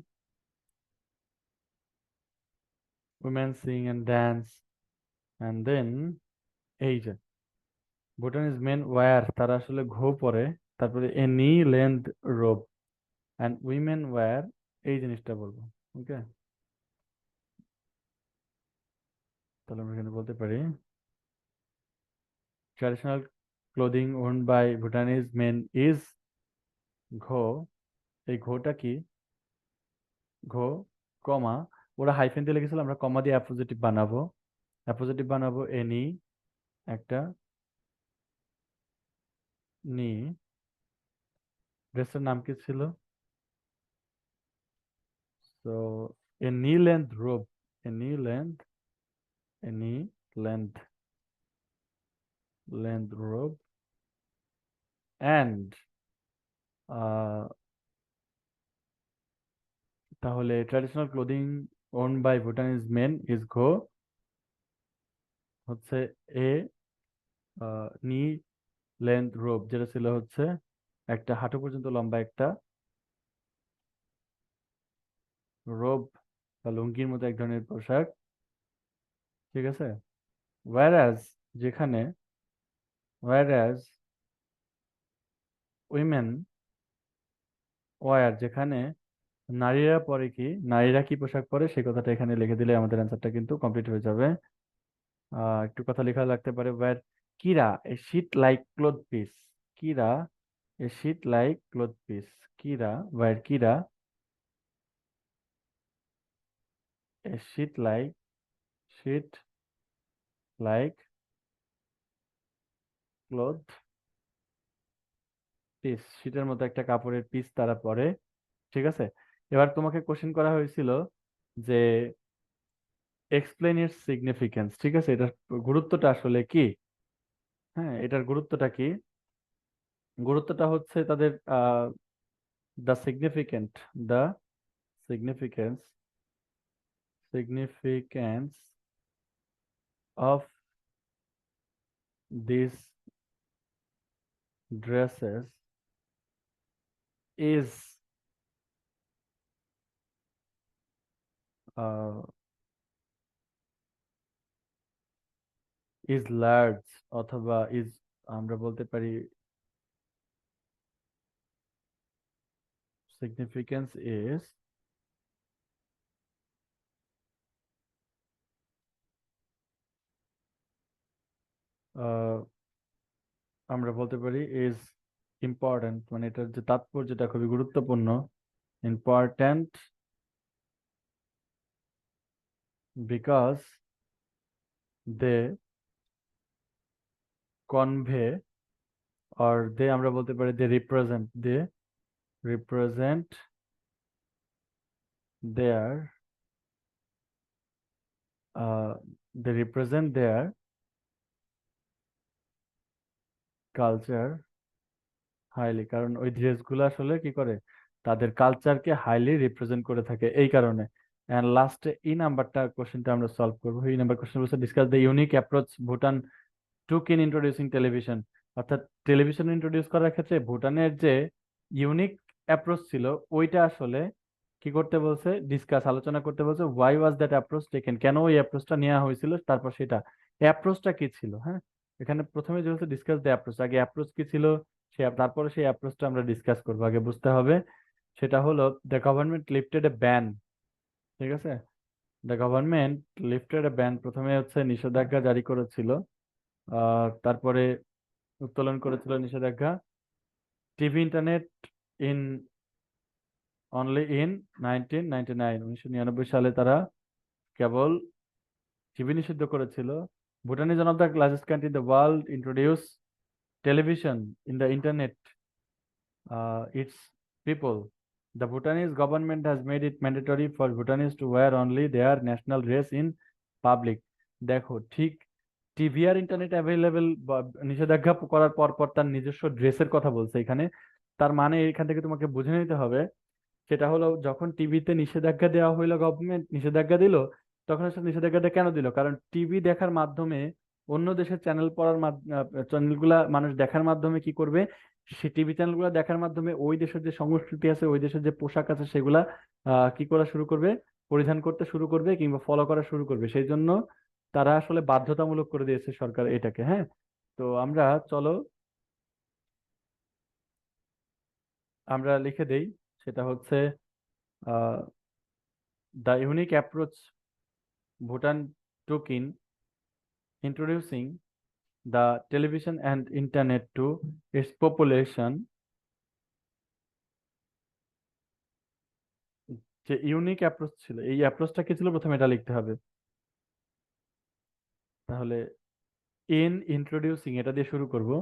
women sing and dance and then, এই যে ভুটানিজ মেন ওয়্যার, তারা আসলে ঘো পরে, তারপরে a knee length robe and women wear, এই জিনিসটা বলবো। ওকে, তাহলে আমরা এখানে বলতে পারি traditional clothing worn by Bhutanese men is gho. এই ঘোটা কি, ঘো কমা, ওরা হাইফেন দিয়ে লিখেছিল, আমরা কমা দিয়ে অ্যাপোজিটিভ বানাবো, অ্যাপোজিটিভ বানাবো এনি, একটা নি, ড্রেসের নাম কি ছিল, তো এ knee length রোব, A knee length, a knee length, length robe and, তাহলে traditional clothing worn by Bhutanese men is gho হচ্ছে এ নি লেন্থ রোব, যেটা ছিল হচ্ছে একটা হাঁটু পর্যন্ত লম্বা একটা রোব বা লুঙ্গির মতো এক ধরনের পোশাক। ঠিক আছে, ওয়্যারাজ, যেখানে, ওয়্যারাজ উইমেন ওয়্যার, যেখানে নারীরা পরে কি, নারীরা কি পোশাক পরে, সেই কথাটা এখানে লিখে দিলে আমাদের অ্যান্সারটা কিন্তু কমপ্লিট হয়ে যাবে। একটু কথা লেখা লাগতে পারে, wear kira a sheet like cloth piece, kira a sheet like cloth piece, kira wear kira a sheet like, sheet like cloth piece, শীটের মতো একটা কাপড়ের পিস তারা পরে। ঠিক আছে, এবার তোমাকে কোশ্চেন করা হয়েছিল যে এক্সপ্লেইন ইটস সিগনিফিকেন্স। ঠিক আছে, এটার গুরুত্বটা আসলে কি, হ্যাঁ এটার গুরুত্বটা কি, গুরুত্বটা হচ্ছে তাদের the significant, the significance, significance of this dresses is is large, অথবা ইজ, আমরা বলতে পারি সিগনিফিকেন্স ইজ আমরা বলতে পারি ইজ ইম্পর্ট্যান্ট, মানে এটার যে তাৎপর্যটা খুবই গুরুত্বপূর্ণ, important because they convey, or they আমরা বলতে পারি they represent, they represent their uh, they represent their culture highly, কারণ ওই ড্রেসগুলো আসলে কি করে, তাদের কালচারকে হাইলি রিপ্রেজেন্ট করে থাকে এই কারণে। এন্ড লাস্টে ই নাম্বারটা কোশ্চেনটা আমরা সলভ করবো। এই নাম্বার কোশ্চেন বলছে discuss the unique approach Bhutan took in introducing television. অর্থাৎ টেলিভিশন ইন্ট্রোডিউস করার ক্ষেত্রে ভুটানের যে ইউনিক অ্যাপ্রোচ ছিল, ওইটা আসলে কি করতে বলছে, ডিসকাস আলোচনা করতে বলছে। Y was that approach taken, কেন ওই অ্যাপ্রোচটা নেওয়া হয়েছিল, তারপর সেটা অ্যাপ্রোচটা কি ছিল। হ্যাঁ, এখানে প্রথমে যে হচ্ছে ডিসকাস দ্য অ্যাপ্রোচ, আগে অ্যাপ্রোচ কি ছিল সে, তারপরে সেই অ্যাপ্রোচটা আমরা ডিসকাস করবো। আগে বুঝতে হবে সেটা হলো the government lifted a ban. ঠিক আছে, the government lifted a ban, প্রথমে হচ্ছে নিষেধাজ্ঞা জারি করেছিল, তারপরে উত্তোলন করেছিল নিষেধাজ্ঞা। TV internet in only in 1999, 1999 সালে তারা কেবল টিভি নিষিদ্ধ করেছিল। Bhutan is one of the largest country in the world introduce television in the internet its people. The Bhutanese government has made it mandatory for Bhutanese to wear only their national dress in public. দেখো, ঠিক TV আর internet available নিষেধাজ্ঞা করার পর পর তার নিজস্ব ড্রেসের কথা বলছে এখানে। তার মানে এখান থেকে তোমাকে বুঝে নিতে হবে, সেটা হলো যখন টিভিতে নিষেধাজ্ঞা দেওয়া হইলো, গভর্নমেন্ট নিষেধাজ্ঞা দিল, তখন আসলে নিষেধাজ্ঞাটা কেন দিল? কারণ টিভি দেখার মাধ্যমে, অন্য দেশের চ্যানেল পড়ার চ্যানেলগুলা মানুষ দেখার মাধ্যমে কি করবে, সে টিভি চ্যানেলগুলো দেখার মাধ্যমে ওই দেশের যে সংস্কৃতি আছে, ওই দেশের যে পোশাক আছে, সেগুলা কি করা শুরু করবে, পরিধান করতে শুরু করবে কিংবা ফলো করা শুরু করবে। সেই জন্য তারা আসলে বাধ্যতামূলক করে দিয়েছে সরকার এটাকে। হ্যাঁ, তো আমরা, চলো আমরা লিখে দেই, সেটা হচ্ছে the unique approach Bhutan took in introducing the television and internet to its population, যে ইউনিক অ্যাপ্রোচ ছিল, এই অ্যাপ্রোচটা কি ছিল প্রথমে এটা লিখতে হবে। তাহলে ইন ইন্ট্রোডিউসিং, এটা দিয়ে শুরু করবো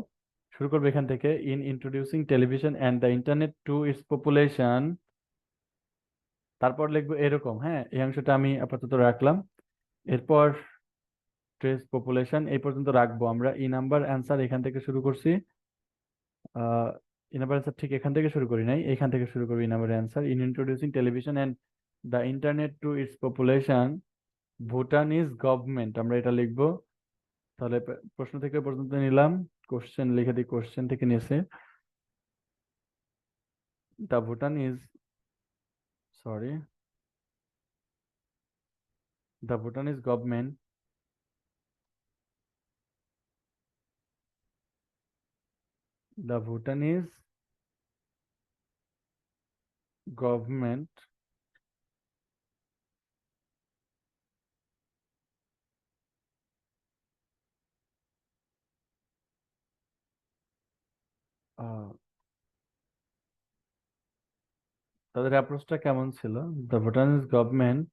এখান থেকে। In introducing television and the internet to its population, তারপর লিখবো এরকম। হ্যাঁ, এই অংশটা আমি আপাতত রাখলাম। এরপর ট্রেস পপুলেশন এই পর্যন্ত রাখবো আমরা। ই নাম্বার অ্যান্সার এখান থেকে শুরু করছি। ই নাম্বার অ্যান্সার ঠিক এখান থেকে শুরু করি নাই, এখান থেকে শুরু করবো। E number answer, in introducing television and the internet to its population, Bhutanese government, আমরা এটা লিখবো। তাহলে প্রশ্ন থেকে পর্যন্ত নিলাম, কোশ্চেন লিখে দিই, কোশ্চেন থেকে নিয়েছে। The Bhutanese, sorry, the Bhutanese government, the Bhutanese government তাদের অ্যাপ্রোচটা কেমন ছিল? দ্য ভুটানিজ গভর্নমেন্ট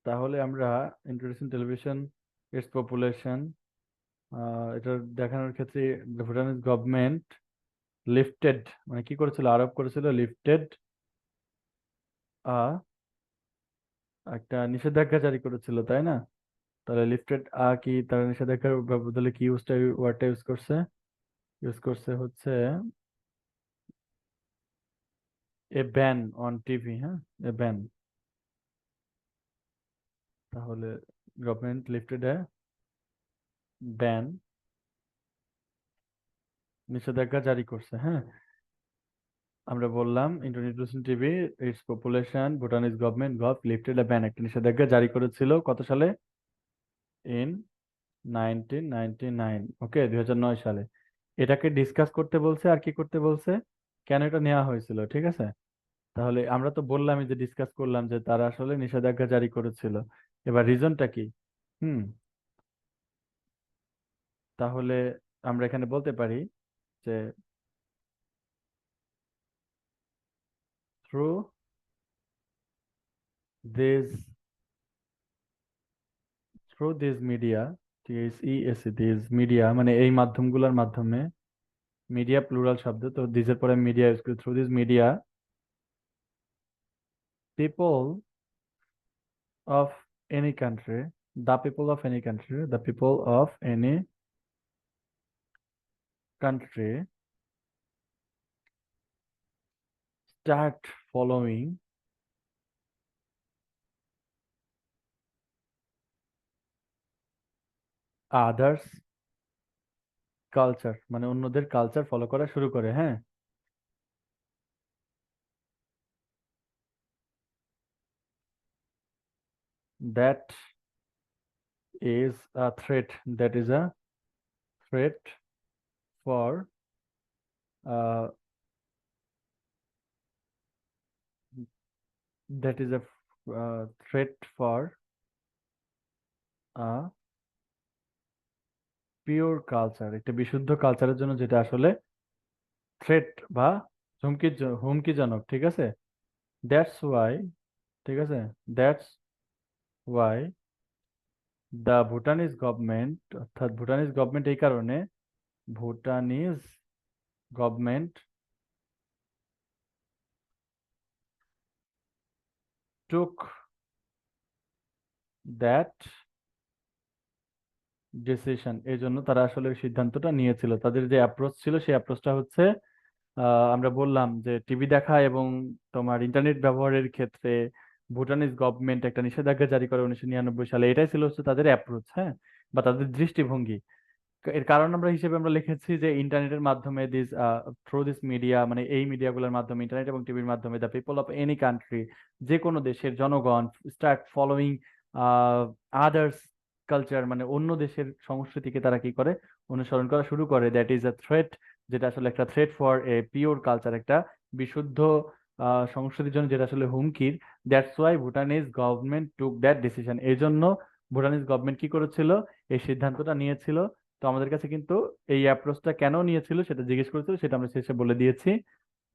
তাহলে আমরা ইন্ট্রোডিউসিং টেলিভিশন ইটস পপুলেশন, এটা দেখানোর ক্ষেত্রে ভুটানিজ গভর্নমেন্ট লিফটেড, মানে কি করেছিল, আরোপ করেছিল, লিফটেড একটা নিষেধাজ্ঞা জারি করেছিল, তাই না? তাহলে লিফটেড কি, তারা নিষেধাজ্ঞার বদলে কি ওয়ার্ডটা ইউজ করছে হচ্ছে এ ব্যান অন টিভি। হ্যাঁ, এ ব্যান। তাহলে গভর্নমেন্ট লিফটেড এ ব্যান, নিষেধাজ্ঞা জারি করছে। হ্যাঁ, আমরা বললাম introducing TV its population, Bhutanese government lifted a ban, একটা নিষেধাজ্ঞা জারি করেছিল কত সালে? ইন 1999। ওকে, 2009 সালে। এটাকে ডিসকাস করতে বলছে, আর কি করতে বলছে, কেন এটা নেওয়া হয়েছিল। ঠিক আছে, তাহলে আমরা তো বললামই যে ডিসকাস করলাম যে তারা আসলে নিষেধাজ্ঞা জারি করেছিল। এবার রিজনটা কি? হুম, তাহলে আমরা এখানে বলতে পারি যে through this through this media, this media মানে এই মাধ্যমগুলোর মাধ্যমে, মিডিয়া প্লুরাল শব্দ, তো দিসের পরে মিডিয়া ইউজ করি। Through this media, people of any country, the people of any country, the people of any country start following others culture, মানে অন্যদের culture follow করা শুরু করে, হ্যাঁ। That is a threat, that is a threat for that is a threat for a pure culture, একটা বিশুদ্ধ কালচারের জন্য, যেটা আসলে থ্রেট বা হুমকিজনক, ঠিক আছে। দ্যাটস ওয়াই, ঠিক আছে, that's why the Bhutanese government, অর্থাৎ ভুটানিজ গভর্নমেন্ট এই কারণে, Bhutanese government took that decision, এই জন্য তারা আসলে ওই সিদ্ধান্তটা নিয়েছিল। তাদের যে অ্যাপ্রোচ ছিল, সেই অ্যাপ্রোচটা হচ্ছে, আমরা বললাম যে টিভি দেখা এবং তোমার ইন্টারনেট ব্যবহারের ক্ষেত্রে ভুটানিজ গভর্নমেন্ট একটা নিষেধাজ্ঞা জারি করে 1999 সালে। এটাই ছিল হচ্ছে তাদের অ্যাপ্রোচ, হ্যাঁ, বা তাদের দৃষ্টিভঙ্গি। এর কারণ আমরা হিসেবে আমরা লিখেছি যে ইন্টারনেটের মাধ্যমে থ্রু দিস মিডিয়া, মানে এই মিডিয়াগুলোর মাধ্যমে, ইন্টারনেট এবং টিভির মাধ্যমে, the people of any country, যে কোনো দেশের জনগণ স্টার্ট ফলোইং আদার্স কালচার, মানে অন্য দেশের সংস্কৃতিকে তারা কি করে, অনুসরণ করা শুরু করে। দ্যাট ইজ আ থ্রেট, যেটা আসলে একটা threat for a pure culture, একটা বিশুদ্ধ সংস্কৃতির জন্য, যেটা আসলে হুমকির। That's why Bhutanese government took that decision, এই জন্য ভুটানিজ গভর্নমেন্ট কি করেছিল, এই সিদ্ধান্তটা নিয়েছিল। তো আমাদের কাছে কিন্তু এই অ্যাপ্রোচটা কেন নিয়েছিল সেটা জিজ্ঞেস করেছিল, সেটা আমরা শেষে বলে দিয়েছি।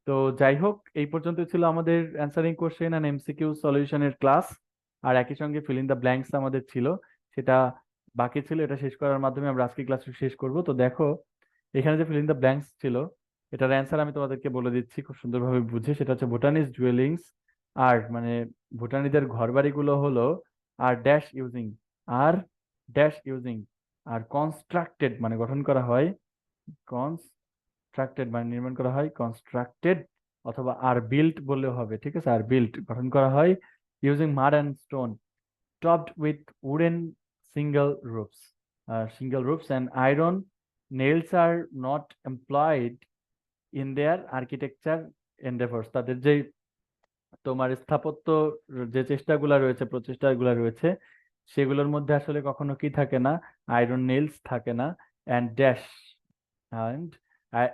তো যাই হোক, এই পর্যন্ত ছিল আমাদের অ্যান্সারিং কোশ্চেন অ্যান্ড এমসিকিউ সলিউশনের ক্লাস। আর একই সঙ্গে ফিল ইন দ্য ব্ল্যাঙ্কস আমাদের ছিল, সেটা বাকি ছিল। এটা শেষ করার মাধ্যমে আমরা আজকে ক্লাস শেষ করব। তো দেখো, এখানে যে ফিল ইন দ্য ব্ল্যাঙ্কস ছিল, এটার অ্যান্সার আমি তোমাদেরকে বলে দিচ্ছি খুব সুন্দরভাবে বুঝে। সেটা হচ্ছে ভুটানিজ ডুয়েলিংস আর, মানে ভুটানিদের ঘর বাড়িগুলো হলো, আর ড্যাশ ইউজিং, আর ড্যাশ ইউজিং, আর কনস্ট্রাক্টেড মানে গঠন করা হয়, কনস্ট্রাক্টেড মানে নির্মাণ করা হয়, কনস্ট্রাক্টেড অথবা আর বিল্ট বললেও হবে, ঠিক আছে। আর বিল্ট গঠন করা হয় using মাড and stone, topped with wooden single roofs. Single roofs and iron nails are not employed in their architecture endeavors. তাদের যে তোমার স্থাপত্য যে চেষ্টাগুলো রয়েছে, প্রচেষ্টাগুলো রয়েছে, সেগুলোর মধ্যে আসলে কখনো কি থাকে না, আয়রন নেলস থাকে না। And dash, and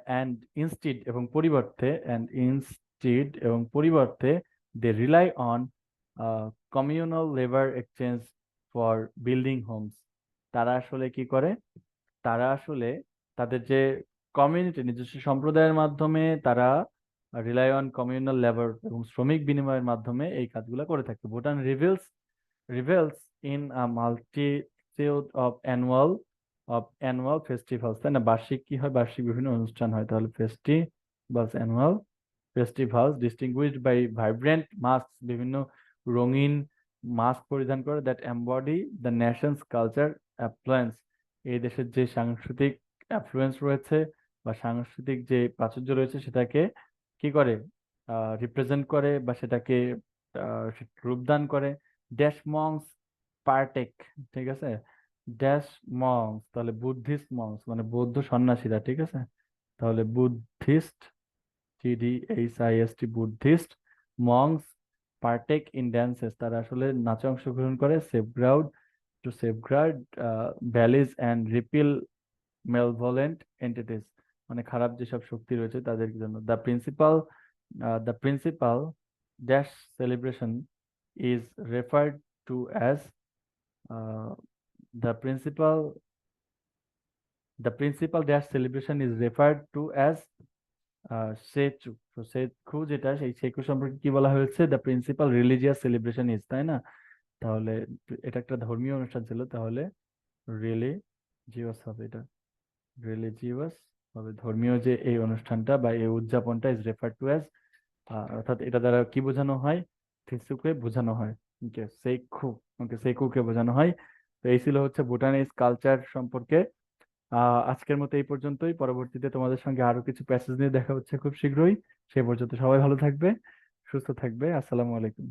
and instead এবং পরিবর্তে, they rely on communal labour exchange for building homes. তারা আসলে কি করে, তারা আসলে তাদের যে কমিউনিটি, নিজস্ব সম্প্রদায়ের মাধ্যমে তারা রিলাই অন কমিউনাল লেবার এবং শ্রমিক বিনিময়ের মাধ্যমে এই কাজগুলো করে থাকে। Bhutan rebels in a multitude of annual festivals, তাই না? বার্ষিক কি হয়, বার্ষিক বিভিন্ন অনুষ্ঠান হয়। তাহলে annual festivals distinguished by vibrant mask, বিভিন্ন রঙিন মাস্ক পরিধান করে, that embody the nation's culture affluence, এই দেশের যে সাংস্কৃতিক অ্যাফ্লুয়েন্স রয়েছে বা সাংস্কৃতিক যে প্রাচুর্য রয়েছে, সেটাকে কি করে, রিপ্রেজেন্ট করে বা সেটাকে রূপদান করে। ড্যাশ মংস পার্টেক, ঠিক আছে, ড্যাশ মংস, তাহলে বুদ্ধিস্ট মংস মানে বৌদ্ধ সন্ন্যাসীরা, ঠিক আছে। তাহলে Buddhist, TDHIST, Buddhist monks partake in dances, তারা আসলে নাচে অংশগ্রহণ করে। Safeguard valleys and repel malevolent entities, মানে খারাপ যেসব শক্তি রয়েছে তাদের জন্য। The principal dash celebration is referred to as, the principal the principal dash celebration is referred to as Tsechu. তো সেচু যেটা, সেই সেচু সম্পর্কে কি বলা হয়েছে, the principal religious celebration is, তাই না? তাহলে এটা একটা ধর্মীয় অনুষ্ঠান ছিল, তাহলে রিলিজিয়াস হবে, এটা রিলিজিয়াস হবে, ধর্মীয় যে এই অনুষ্ঠানটা বা এই উদযাপনটা ইজ রেফার টু অ্যাজ, অর্থাৎ এটা দ্বারা কি বোঝানো হয়, থিসুকে বোঝানো হয়, ওকে সেইখু, ওকে সেইকুকে বোঝানো হয়। তো এই ছিল হচ্ছে ভুটানিজ কালচার সম্পর্কে আজকের মতো এই পর্যন্তই। পরবর্তীতে তোমাদের সঙ্গে আরো কিছু প্যাসেজ নিয়ে দেখা হচ্ছে খুব শীঘ্রই। সে পর্যন্ত সবাই ভালো থাকবে, সুস্থ থাকবে। আসসালামু আলাইকুম।